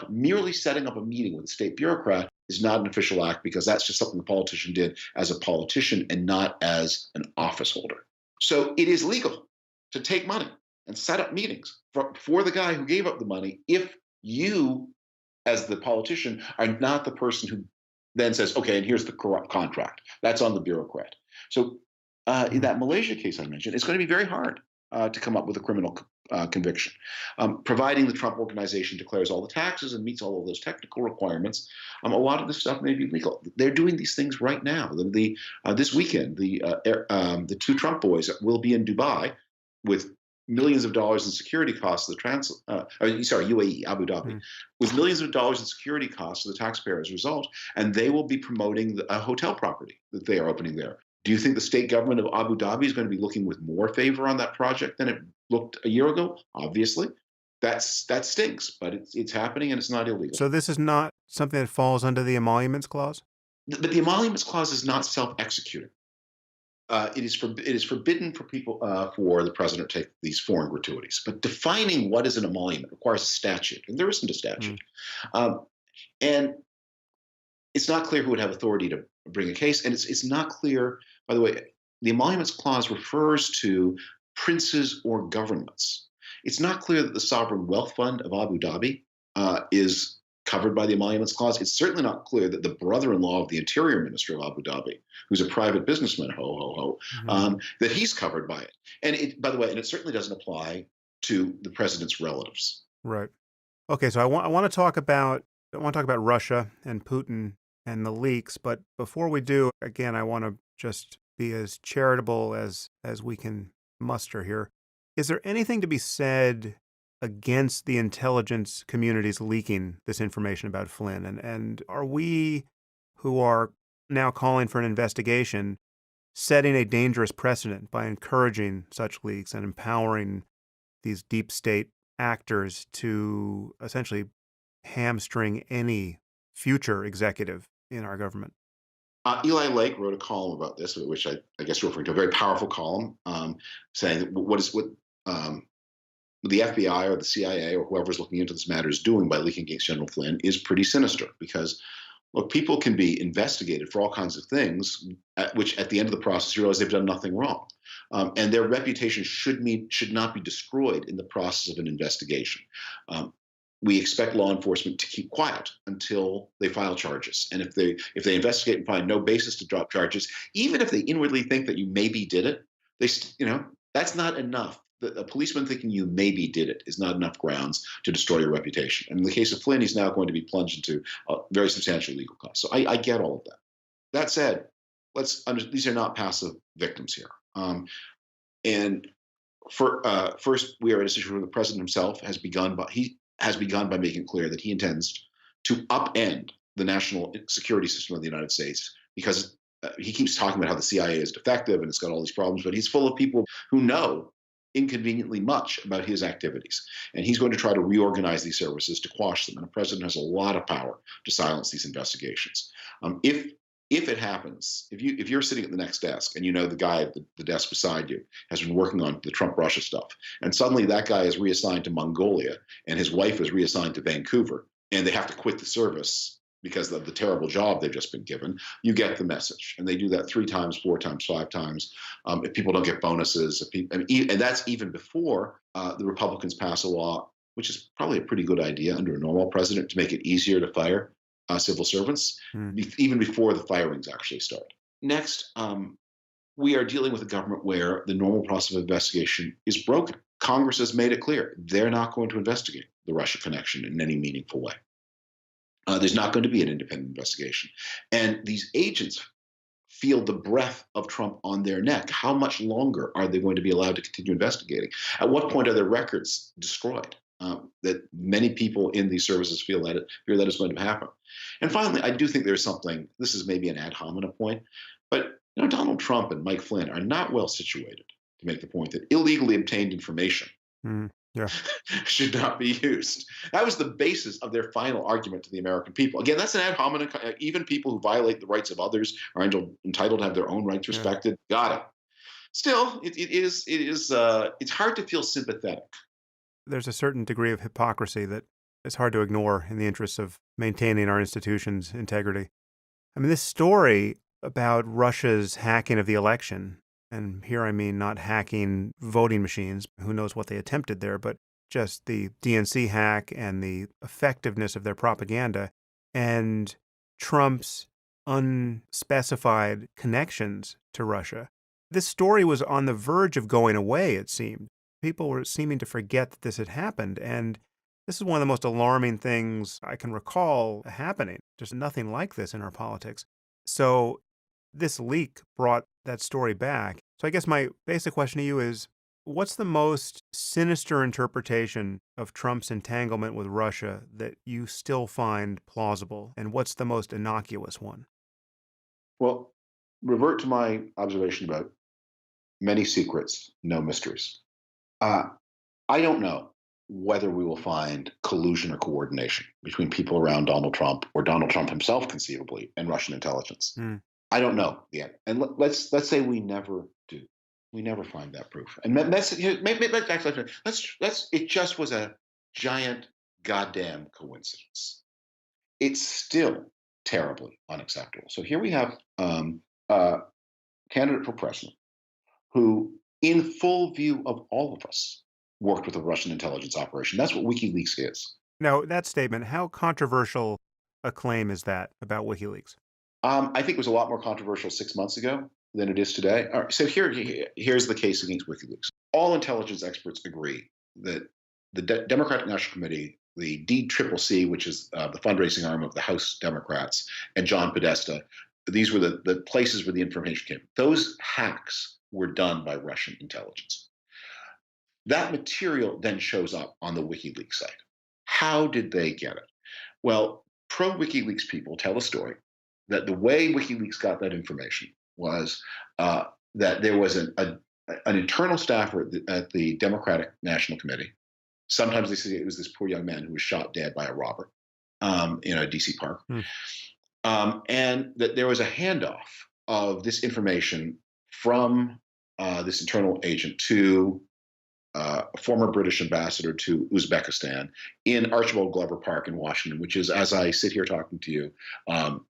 B: merely setting up a meeting with a state bureaucrat is not an official act, because that's just something the politician did as a politician and not as an office holder. So it is legal to take money and set up meetings for the guy who gave up the money if you, as the politician, are not the person who then says, okay, and here's the corrupt contract. That's on the bureaucrat. So in that Malaysia case I mentioned, it's going to be very hard to come up with a criminal conviction. Providing the Trump organization declares all the taxes and meets all of those technical requirements, a lot of this stuff may be legal. They're doing these things right now. This weekend, the two Trump boys will be in Dubai with millions of dollars in security costs of the UAE, Abu Dhabi, with millions of dollars in security costs to the taxpayer as a result, and they will be promoting a hotel property that they are opening there. Do you think the state government of Abu Dhabi is going to be looking with more favor on that project than it looked a year ago? Obviously. That stinks, but it's happening and it's not illegal.
A: So this is not something that falls under the emoluments clause?
B: But the emoluments clause is not self-executing. It is forbidden for the president to take these foreign gratuities. But defining what is an emolument requires a statute, and there isn't a statute. And it's not clear who would have authority to bring a case, and it's not clear, by the way, the emoluments clause refers to princes or governments. It's not clear that the sovereign wealth fund of Abu Dhabi is covered by the emoluments clause. It's certainly not clear that the brother-in-law of the interior minister of Abu Dhabi, who's a private businessman, that he's covered by it. And it certainly doesn't apply to the president's relatives.
A: Right. Okay, so I want to talk about Russia and Putin and the leaks, but before we do, again, I want to just be as charitable as we can muster here. Is there anything to be said against the intelligence communities leaking this information about Flynn? And are we, who are now calling for an investigation, setting a dangerous precedent by encouraging such leaks and empowering these deep state actors to essentially hamstring any future executive in our government?
B: Eli Lake wrote a column about this, which I guess you're referring to, a very powerful column, saying that what um, the FBI or the CIA or whoever's looking into this matter is doing by leaking against General Flynn is pretty sinister because, look, people can be investigated for all kinds of things, which at the end of the process you realize they've done nothing wrong. And their reputation should not be destroyed in the process of an investigation. Um, we expect law enforcement to keep quiet until they file charges. And if they investigate and find no basis to drop charges, even if they inwardly think that you maybe did it, that's not enough. A policeman thinking you maybe did it is not enough grounds to destroy your reputation. And in the case of Flynn, he's now going to be plunged into very substantial legal costs. So I get all of that. That said, these are not passive victims here. And first, we are in a situation where the president himself has begun by making clear that he intends to upend the national security system of the United States because he keeps talking about how the CIA is defective and it's got all these problems, but he's full of people who know inconveniently much about his activities. And he's going to try to reorganize these services to quash them. And the president has a lot of power to silence these investigations. If it happens, if you're sitting at the next desk and you know the guy at the desk beside you has been working on the Trump Russia stuff, and suddenly that guy is reassigned to Mongolia and his wife is reassigned to Vancouver, and they have to quit the service because of the terrible job they've just been given, you get the message. And they do that 3 times, 4 times, 5 times. If people don't get bonuses, and that's even before the Republicans pass a law, which is probably a pretty good idea under a normal president to make it easier to fire civil servants, even before the firings actually start. Next, we are dealing with a government where the normal process of investigation is broken. Congress has made it clear they're not going to investigate the Russia connection in any meaningful way. There's not going to be an independent investigation. And these agents feel the breath of Trump on their neck. How much longer are they going to be allowed to continue investigating? At what point are their records destroyed? That many people in these services fear that is going to happen. And finally, I do think there's something, this is maybe an ad hominem point, but Donald Trump and Mike Flynn are not well situated to make the point that illegally obtained information
A: Yeah.
B: should not be used. That was the basis of their final argument to the American people. Again, that's an ad hominem. Even people who violate the rights of others are entitled to have their own rights respected. Got it. Still, it's hard to feel sympathetic.
A: There's a certain degree of hypocrisy that is hard to ignore in the interests of maintaining our institutions' integrity. I mean, this story about Russia's hacking of the election, and here I mean not hacking voting machines, who knows what they attempted there, but just the DNC hack and the effectiveness of their propaganda, and Trump's unspecified connections to Russia. This story was on the verge of going away, it seemed. People were seeming to forget that this had happened, and this is one of the most alarming things I can recall happening. There's nothing like this in our politics. So this leak brought that story back. So I guess my basic question to you is, what's the most sinister interpretation of Trump's entanglement with Russia that you still find plausible? And what's the most innocuous one?
B: Well, revert to my observation about many secrets, no mysteries. I don't know whether we will find collusion or coordination between people around Donald Trump or Donald Trump himself, conceivably, and Russian intelligence. I don't know yet, and let's say we never do. We never find that proof. And it just was a giant goddamn coincidence. It's still terribly unacceptable. So here we have a candidate for president who, in full view of all of us, worked with a Russian intelligence operation. That's what WikiLeaks is.
A: Now, that statement, how controversial a claim is that about WikiLeaks?
B: I think it was a lot more controversial 6 months ago than it is today. All right, so here's the case against WikiLeaks. All intelligence experts agree that the Democratic National Committee, the DCCC, which is the fundraising arm of the House Democrats, and John Podesta, these were the places where the information came. Those hacks were done by Russian intelligence. That material then shows up on the WikiLeaks site. How did they get it? Well, pro WikiLeaks people tell a story that the way WikiLeaks got that information was that there was an internal staffer at the Democratic National Committee. Sometimes they say it was this poor young man who was shot dead by a robber in a DC park.
A: Hmm.
B: And that there was a handoff of this information from this internal agent to a former British ambassador to Uzbekistan in Archibald Glover Park in Washington, which is, as I sit here talking to you,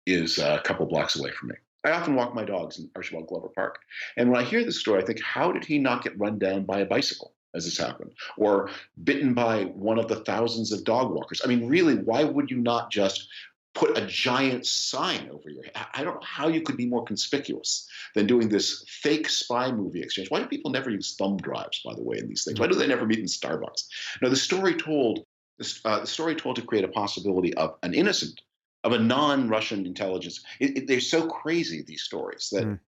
B: is a couple blocks away from me. I often walk my dogs in Archibald Glover Park. And when I hear this story, I think, how did he not get run down by a bicycle as this happened? Or bitten by one of the thousands of dog walkers? I mean, really, why would you not just put a giant sign over your head? I don't know how you could be more conspicuous than doing this fake spy movie exchange. Why do people never use thumb drives, by the way, in these things? Why do they never meet in Starbucks? Now, the story told to create a possibility of an innocent, of a non-Russian intelligence. They're so crazy, these stories, that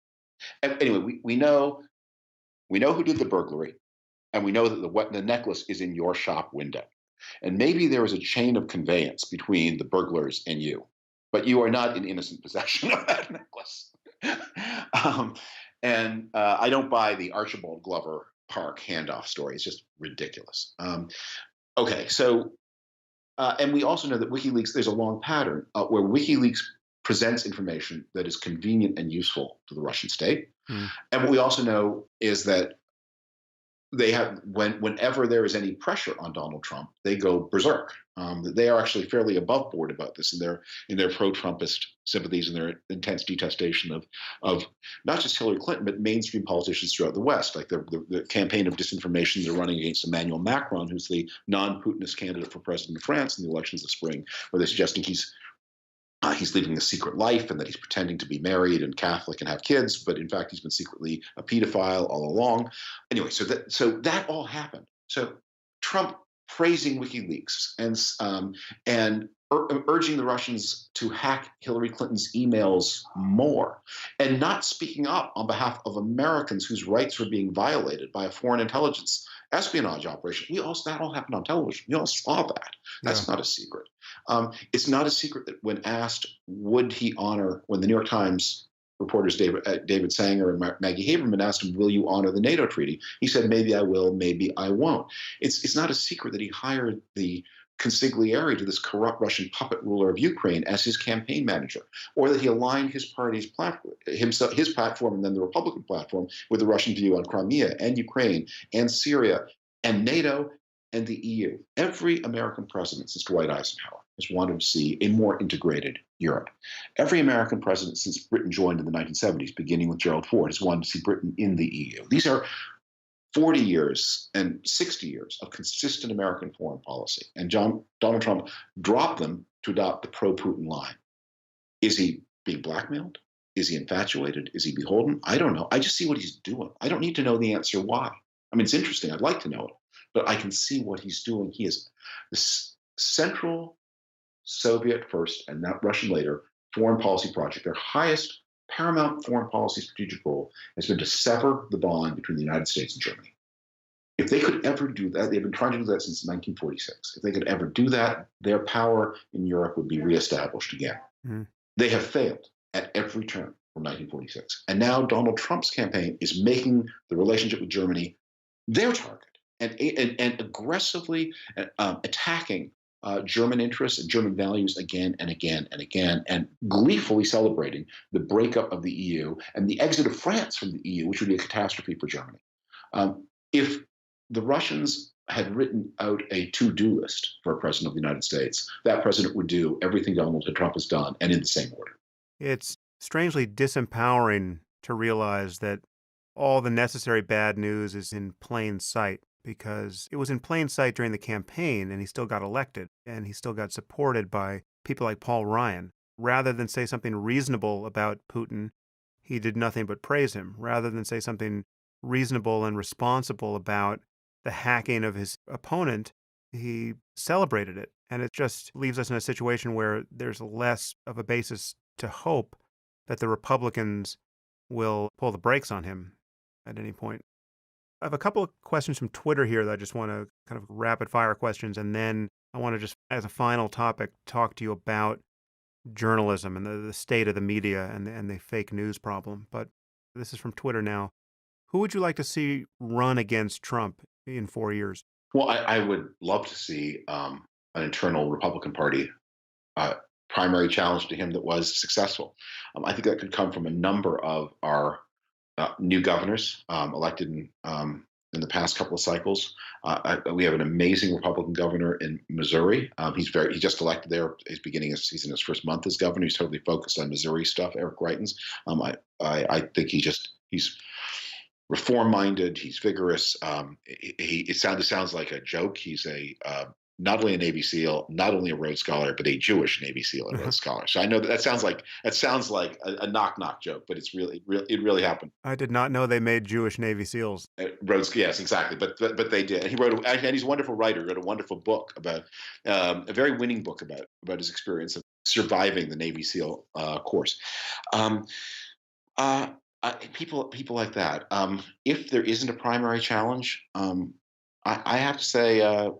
B: anyway, we know who did the burglary, and we know that the necklace is in your shop window. And maybe there was a chain of conveyance between the burglars and you, but you are not in innocent possession of that necklace. I don't buy the Archibald Glover Park handoff story. It's just ridiculous. Okay, so and we also know that WikiLeaks, there's a long pattern where WikiLeaks presents information that is convenient and useful to the Russian state. And what we also know is that they have whenever there is any pressure on Donald Trump, they go berserk. They are actually fairly above board about this in their pro-Trumpist sympathies and their intense detestation of not just Hillary Clinton but mainstream politicians throughout the West, like the campaign of disinformation they're running against Emmanuel Macron, who's the non-Putinist candidate for president of France in the elections this spring, where they're suggesting he's leading a secret life and that he's pretending to be married and Catholic and have kids, but in fact he's been secretly a pedophile all along. Anyway, so that all happened. So Trump praising WikiLeaks and urging the Russians to hack Hillary Clinton's emails more, and not speaking up on behalf of Americans whose rights were being violated by a foreign intelligence espionage operation. That all happened on television. We all saw that. That's not a secret. It's not a secret that when asked, when the New York Times reporters David Sanger and Maggie Haberman asked him, will you honor the NATO treaty? He said, maybe I will, maybe I won't. It's not a secret that he hired the consigliere to this corrupt Russian puppet ruler of Ukraine as his campaign manager, or that he aligned his party's platform, his platform, and then the Republican platform with the Russian view on Crimea and Ukraine and Syria and NATO and the EU. Every American president since Dwight Eisenhower has wanted to see a more integrated Europe. Every American president since Britain joined in the 1970s, beginning with Gerald Ford, has wanted to see Britain in the EU. These are 40 years and 60 years of consistent American foreign policy. And Donald Trump dropped them to adopt the pro-Putin line. Is he being blackmailed? Is he infatuated? Is he beholden? I don't know. I just see what he's doing. I don't need to know the answer why. I mean, it's interesting. I'd like to know it, but I can see what he's doing. He is the central Soviet first and not Russian later foreign policy project. Their highest paramount foreign policy strategic goal has been to sever the bond between the United States and Germany. If they could ever do that, they've been trying to do that since 1946. If they could ever do that, their power in Europe would be reestablished again. They have failed at every turn from 1946. And now Donald Trump's campaign is making the relationship with Germany their target and aggressively attacking German interests and German values again and again and again, and gleefully celebrating the breakup of the EU and the exit of France from the EU, which would be a catastrophe for Germany. If the Russians had written out a to-do list for a president of the United States, that president would do everything Donald Trump has done, and in the same order.
A: It's strangely disempowering to realize that all the necessary bad news is in plain sight, because it was in plain sight during the campaign and he still got elected and he still got supported by people like Paul Ryan. Rather than say something reasonable about Putin, he did nothing but praise him. Rather than say something reasonable and responsible about the hacking of his opponent, he celebrated it. And it just leaves us in a situation where there's less of a basis to hope that the Republicans will pull the brakes on him at any point. I have a couple of questions from Twitter here that I just want to kind of rapid fire questions. And then I want to just, as a final topic, talk to you about journalism and the state of the media and the fake news problem. But this is from Twitter now. Who would you like to see run against Trump in 4 years?
B: Well, I would love to see an internal Republican Party uh, primary challenge to him that was successful. I think that could come from a number of our new governors elected in the past couple of cycles. We have an amazing Republican governor in Missouri. He just elected there. He's in his first month as governor. He's totally focused on Missouri stuff. Eric Greitens. I think he's reform minded. He's vigorous. It sounds like a joke. He's a not only a Navy SEAL, not only a Rhodes Scholar, but a Jewish Navy SEAL and Rhodes Scholar. So I know that sounds like a knock knock joke, but it really happened.
A: I did not know they made Jewish Navy SEALs.
B: Rhodes, yes, exactly. But they did. And and he's a wonderful writer. He wrote a wonderful book about a very winning book about his experience of surviving the Navy SEAL course. Um, uh, people like that. If there isn't a primary challenge, I have to say.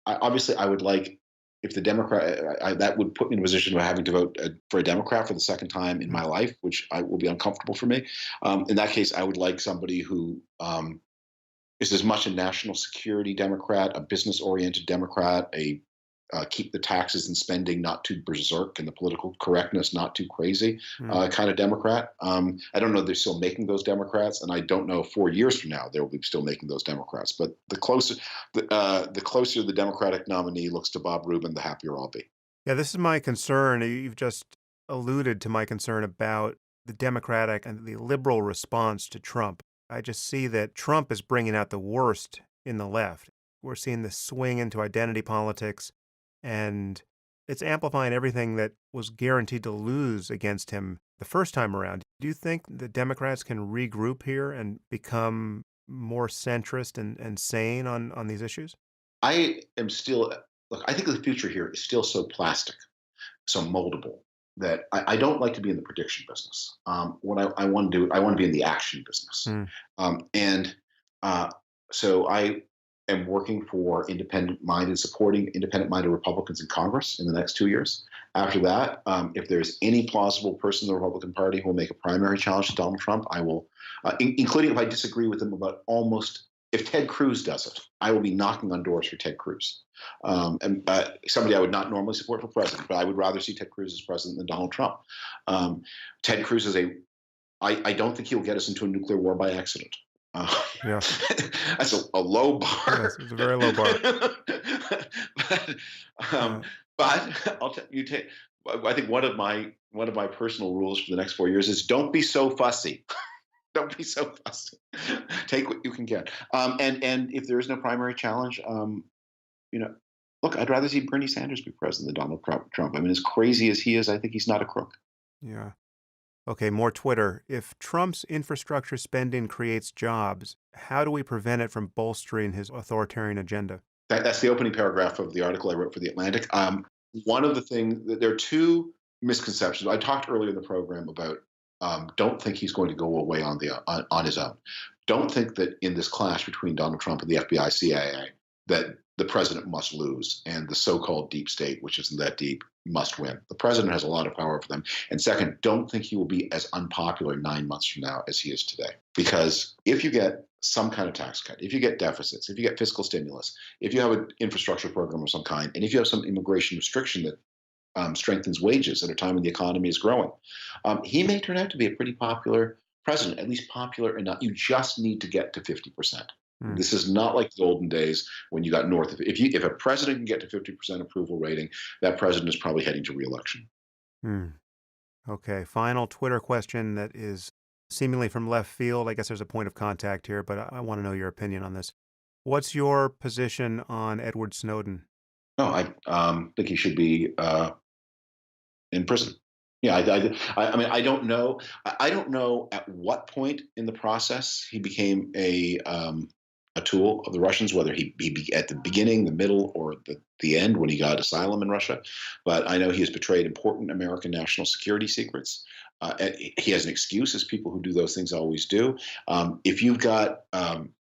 B: Obviously, I would like if the Democrat that would put me in a position of having to vote for a Democrat for the second time in my life, which will be uncomfortable for me. In that case, I would like somebody who is as much a national security Democrat, a business-oriented Democrat, a keep the taxes and spending not too berserk and the political correctness not too crazy kind of Democrat. I don't know if they're still making those Democrats, and I don't know if 4 years from now they will be still making those Democrats. But the closer the Democratic nominee looks to Bob Rubin, the happier I'll be.
A: Yeah, this is my concern. You've just alluded to my concern about the Democratic and the liberal response to Trump. I just see that Trump is bringing out the worst in the left. We're seeing this swing into identity politics, and it's amplifying everything that was guaranteed to lose against him the first time around. Do you think the Democrats can regroup here and become more centrist and sane on these issues?
B: I am still look. I think the future here is still so plastic, so moldable that I don't like to be in the prediction business. What I want to do, I want to be in the action business.
A: Hmm.
B: And so I am working for supporting independent-minded Republicans in Congress in the next 2 years. After that, if there's any plausible person in the Republican Party who will make a primary challenge to Donald Trump, I will, including if I disagree with him about almost. If Ted Cruz does it, I will be knocking on doors for Ted Cruz. And somebody I would not normally support for president, but I would rather see Ted Cruz as president than Donald Trump. Ted Cruz I don't think he'll get us into a nuclear war by accident.
A: Yeah.
B: That's a low bar.
A: Yes, it's a very low bar.
B: But I'll you take. I think one of my personal rules for the next 4 years is don't be so fussy. Don't be so fussy. Take what you can get. And if there is no primary challenge, look, I'd rather see Bernie Sanders be president than Donald Trump. I mean, as crazy as he is, I think he's not a crook.
A: Yeah. Okay, more Twitter. If Trump's infrastructure spending creates jobs, how do we prevent it from bolstering his authoritarian agenda?
B: That's the opening paragraph of the article I wrote for The Atlantic. One of the things, there are two misconceptions. I talked earlier in the program about don't think he's going to go away on his own. Don't think that in this clash between Donald Trump and the FBI, CIA, that the president must lose and the so-called deep state, which isn't that deep, must win. The president has a lot of power over them. And second, don't think he will be as unpopular 9 months from now as he is today. Because if you get some kind of tax cut, if you get deficits, if you get fiscal stimulus, if you have an infrastructure program of some kind, and if you have some immigration restriction that strengthens wages at a time when the economy is growing, he may turn out to be a pretty popular president, at least popular enough. You just need to get to 50%. This is not like the olden days when you got north of if a president can get to 50% approval rating, that president is probably heading to reelection.
A: Okay, final Twitter question that is seemingly from left field. I guess there's a point of contact here, but I want to know your opinion on this. What's your position on Edward Snowden?
B: No, I think he should be in prison. Yeah, I mean, I don't know. I don't know at what point in the process he became a tool of the Russians, whether he be at the beginning, the middle, or the end when he got asylum in Russia. But I know he has betrayed important American national security secrets. He has an excuse, as people who do those things always do. If you've got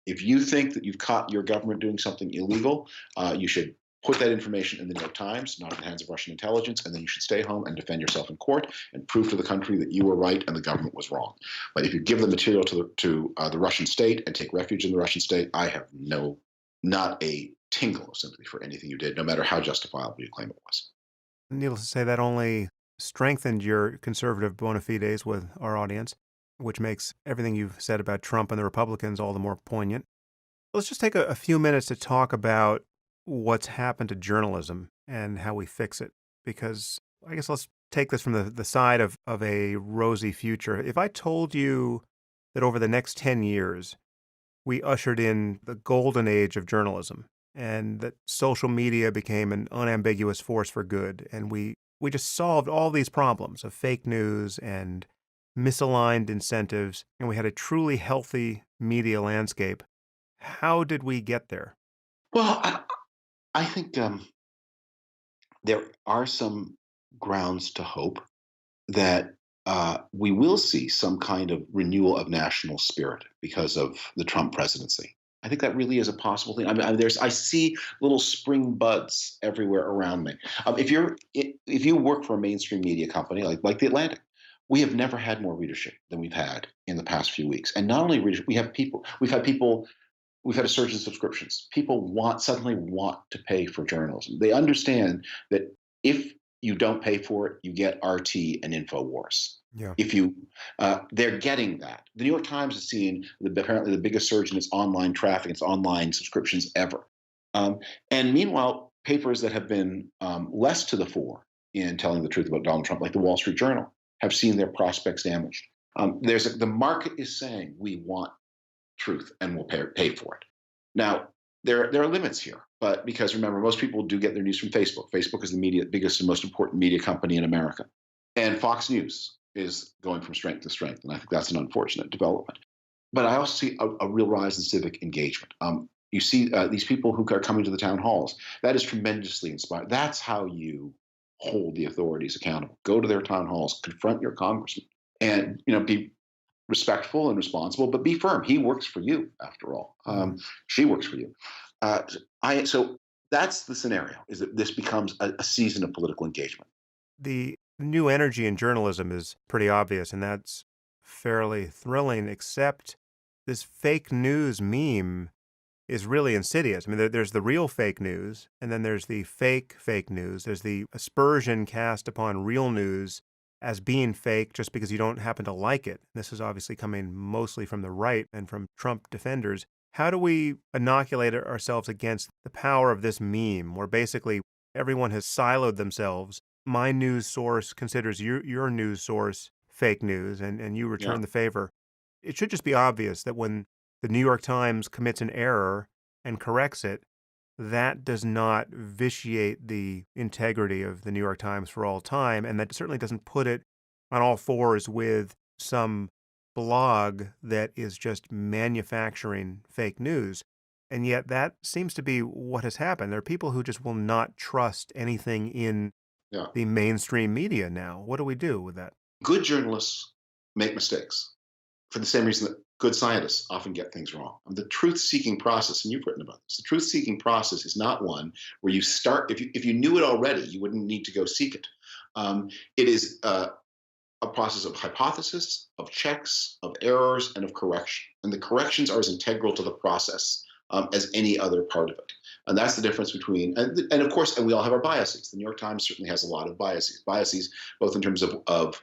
B: If you think that you've caught your government doing something illegal, you should put that information in the New York Times, not in the hands of Russian intelligence, and then you should stay home and defend yourself in court and prove to the country that you were right and the government was wrong. But if you give the material to the Russian state and take refuge in the Russian state, I have not a tingle of sympathy for anything you did, no matter how justifiable you claim it was.
A: Needless to say, that only strengthened your conservative bona fides with our audience, which makes everything you've said about Trump and the Republicans all the more poignant. Let's just take a few minutes to talk about what's happened to journalism and how we fix it. Because I guess let's take this from the side of a rosy future. If I told you that over the next 10 years, we ushered in the golden age of journalism and that social media became an unambiguous force for good, and we just solved all these problems of fake news and misaligned incentives, and we had a truly healthy media landscape. How did we get there?
B: Well, I think there are some grounds to hope that we will see some kind of renewal of national spirit because of the Trump presidency. I think that really is a possible thing. I see little spring buds everywhere around me. If you work for a mainstream media company like the Atlantic, we have never had more readership than we've had in the past few weeks. And not only readership, we've had a surge in subscriptions. People suddenly want to pay for journalism. They understand that if you don't pay for it, you get RT and InfoWars.
A: Yeah.
B: They're getting that. The New York Times is seeing apparently the biggest surge in its online traffic, its online subscriptions ever. And meanwhile, papers that have been less to the fore in telling the truth about Donald Trump, like the Wall Street Journal, have seen their prospects damaged. The market is saying we want truth and will pay for it. Now, there are limits here, but because remember, most people do get their news from Facebook. Facebook is the biggest and most important media company in America. And Fox News is going from strength to strength. And I think that's an unfortunate development. But I also see a real rise in civic engagement. You see these people who are coming to the town halls. That is tremendously inspiring. That's how you hold the authorities accountable. Go to their town halls, confront your congressman, and be respectful and responsible, but be firm. He works for you, after all. She works for you. So that's the scenario: is that this becomes a season of political engagement.
A: The new energy in journalism is pretty obvious, and that's fairly thrilling, except this fake news meme is really insidious. I mean, there's the real fake news, and then there's the fake news. There's the aspersion cast upon real news as being fake just because you don't happen to like it. This is obviously coming mostly from the right and from Trump defenders. How do we inoculate ourselves against the power of this meme where basically everyone has siloed themselves? My news source considers your news source fake news, and you return the favor. It should just be obvious that when the New York Times commits an error and corrects it, that does not vitiate the integrity of the New York Times for all time, and that certainly doesn't put it on all fours with some blog that is just manufacturing fake news. And yet that seems to be what has happened. There are people who just will not trust anything in the mainstream media now. What do we do with that?
B: Good journalists make mistakes for the same reason that good scientists often get things wrong. The truth-seeking process, and you've written about this, the truth-seeking process is not one where you start, if you knew it already, you wouldn't need to go seek it. It is a process of hypothesis, of checks, of errors, and of correction. And the corrections are as integral to the process as any other part of it. And that's the difference between, and of course, and we all have our biases. The New York Times certainly has a lot of biases both in terms of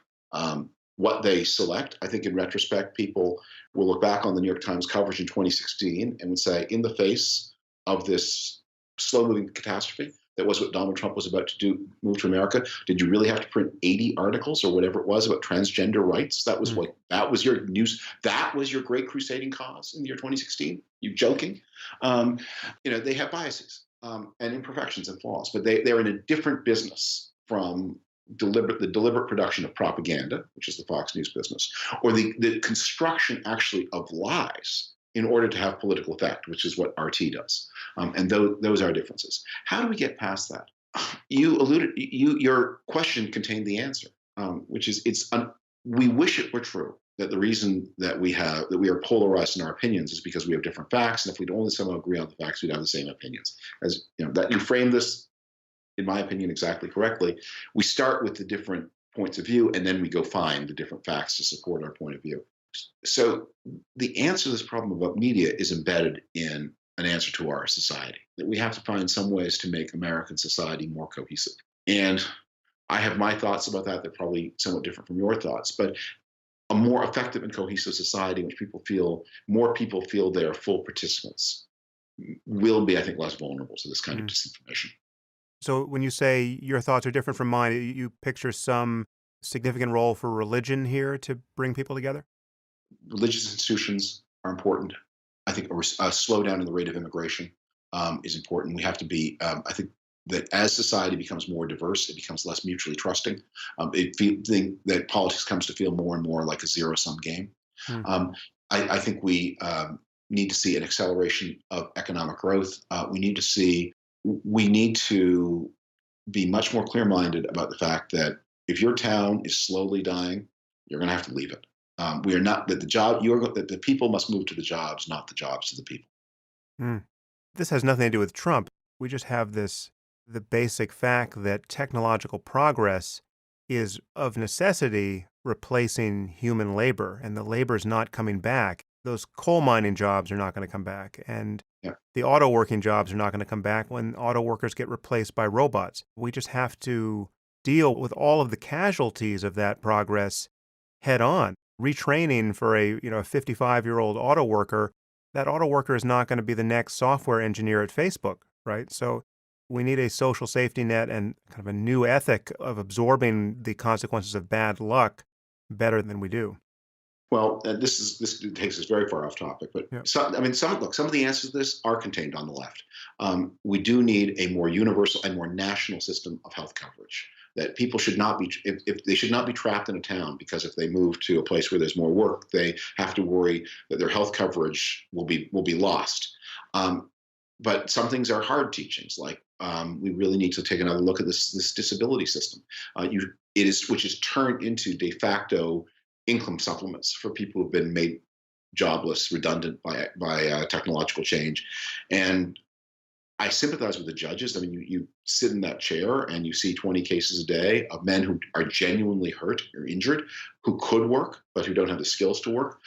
B: what they select. I think in retrospect, people will look back on the New York Times coverage in 2016 and would say, in the face of this slow-moving catastrophe that was what Donald Trump was about to move to America, did you really have to print 80 articles or whatever it was about transgender rights? That was that was your news. That was your great crusading cause in the year 2016. You joking? They have biases and imperfections and flaws, but they're in a different business from the deliberate production of propaganda, which is the Fox News business, or the construction actually of lies in order to have political effect, which is what RT does. And those are differences. How do we get past that? Your question contained the answer, which is we wish it were true that the reason that we are polarized in our opinions is because we have different facts, and if we'd only somehow agree on the facts, we'd have the same opinions. As you know, that you frame this, in my opinion, exactly correctly. We start with the different points of view, and then we go find the different facts to support our point of view. So the answer to this problem about media is embedded in an answer to our society, that we have to find some ways to make American society more cohesive. And I have my thoughts about that. They're probably somewhat different from your thoughts, but a more effective and cohesive society in which more people feel they are full participants will be, I think, less vulnerable to this kind of disinformation.
A: So when you say your thoughts are different from mine, you picture some significant role for religion here to bring people together?
B: Religious institutions are important. I think a slowdown in the rate of immigration is important. We have to be, I think, that as society becomes more diverse, it becomes less mutually trusting. Think that politics comes to feel more and more like a zero-sum game.
A: Mm.
B: I think we need to see an acceleration of economic growth. We need to be much more clear-minded about the fact that if your town is slowly dying, you're going to have to leave it. We are not that the people must move to the jobs, not the jobs to the people.
A: Mm. This has nothing to do with Trump. We just have the basic fact that technological progress is of necessity replacing human labor, and the labor is not coming back. Those coal mining jobs are not going to come back, and
B: Yeah.
A: the auto working jobs are not going to come back when auto workers get replaced by robots. We just have to deal with all of the casualties of that progress head on. Retraining for a 55-year-old auto worker, that auto worker is not going to be the next software engineer at Facebook, right? So we need a social safety net and kind of a new ethic of absorbing the consequences of bad luck better than we do.
B: Well, this takes us very far off topic, but
A: Yeah.
B: some of the answers to this are contained on the left. We do need a more universal and more national system of health coverage. That people should not be, if they should not be trapped in a town because if they move to a place where there's more work, they have to worry that their health coverage will be lost. But some things are hard teachings, like we really need to take another look at this disability system. Which is turned into de facto income supplements for people who've been made jobless, redundant by technological change. And I sympathize with the judges. I mean, you sit in that chair and you see 20 cases a day of men who are genuinely hurt or injured, who could work, but who don't have the skills to work,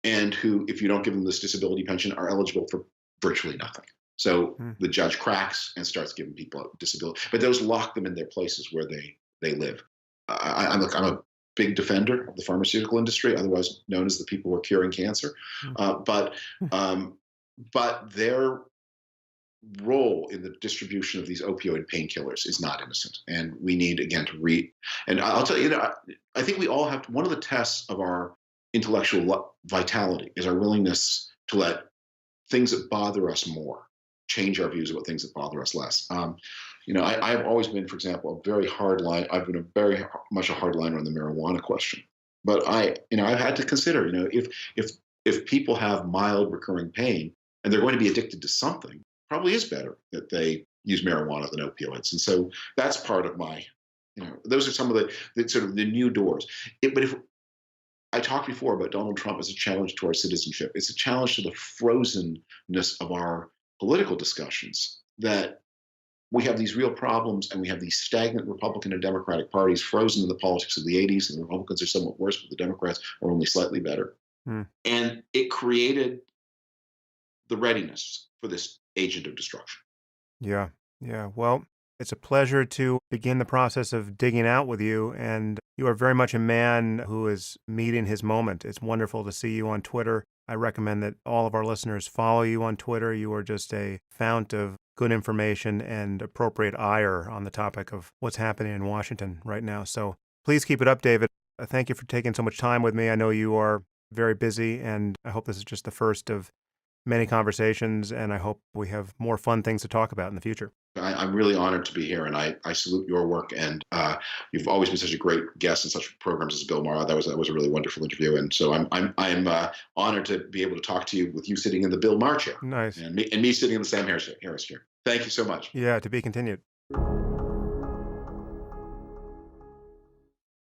B: and who, if you don't give them this disability pension, are eligible for virtually nothing. So the judge cracks and starts giving people disability, but those lock them in their places where they live. I'm a big defender of the pharmaceutical industry, otherwise known as the people who are curing cancer. But their role in the distribution of these opioid painkillers is not innocent, and we need again to read. And I'll tell you, I think we all have one of the tests of our intellectual vitality is our willingness to let things that bother us more change our views about things that bother us less. I have always been, for example, I've been very much a hardliner on the marijuana question. But I've had to consider, if people have mild recurring pain and they're going to be addicted to something, probably is better that they use marijuana than opioids. And so that's part of my, those are some of the sort of the new doors. But if I talked before about Donald Trump as a challenge to our citizenship, it's a challenge to the frozenness of our political discussions, that we have these real problems and we have these stagnant Republican and Democratic parties frozen in the politics of the 80s, and the Republicans are somewhat worse, but the Democrats are only slightly better. And it created the readiness for this agent of destruction.
A: Yeah. Well, it's a pleasure to begin the process of digging out with you, and you are very much a man who is meeting his moment. It's wonderful to see you on Twitter. I recommend that all of our listeners follow you on Twitter. You are just a fount of good information and appropriate ire on the topic of what's happening in Washington right now. So please keep it up, David. Thank you for taking so much time with me. I know you are very busy, and I hope this is just the first of many conversations, and I hope we have more fun things to talk about in the future.
B: I'm really honored to be here, and I salute your work. And you've always been such a great guest in such programs as Bill Maher. That was a really wonderful interview, and so I'm honored to be able to talk to you with you sitting in the Bill Maher chair,
A: Nice,
B: and me sitting in the Sam Harris chair. Thank you so much.
A: Yeah, to be continued.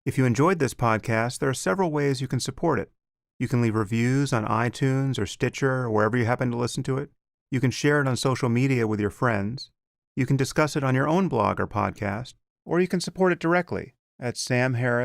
A: If you enjoyed this podcast, there are several ways you can support it. You can leave reviews on iTunes or Stitcher or wherever you happen to listen to it. You can share it on social media with your friends. You can discuss it on your own blog or podcast, or you can support it directly at samharris.com.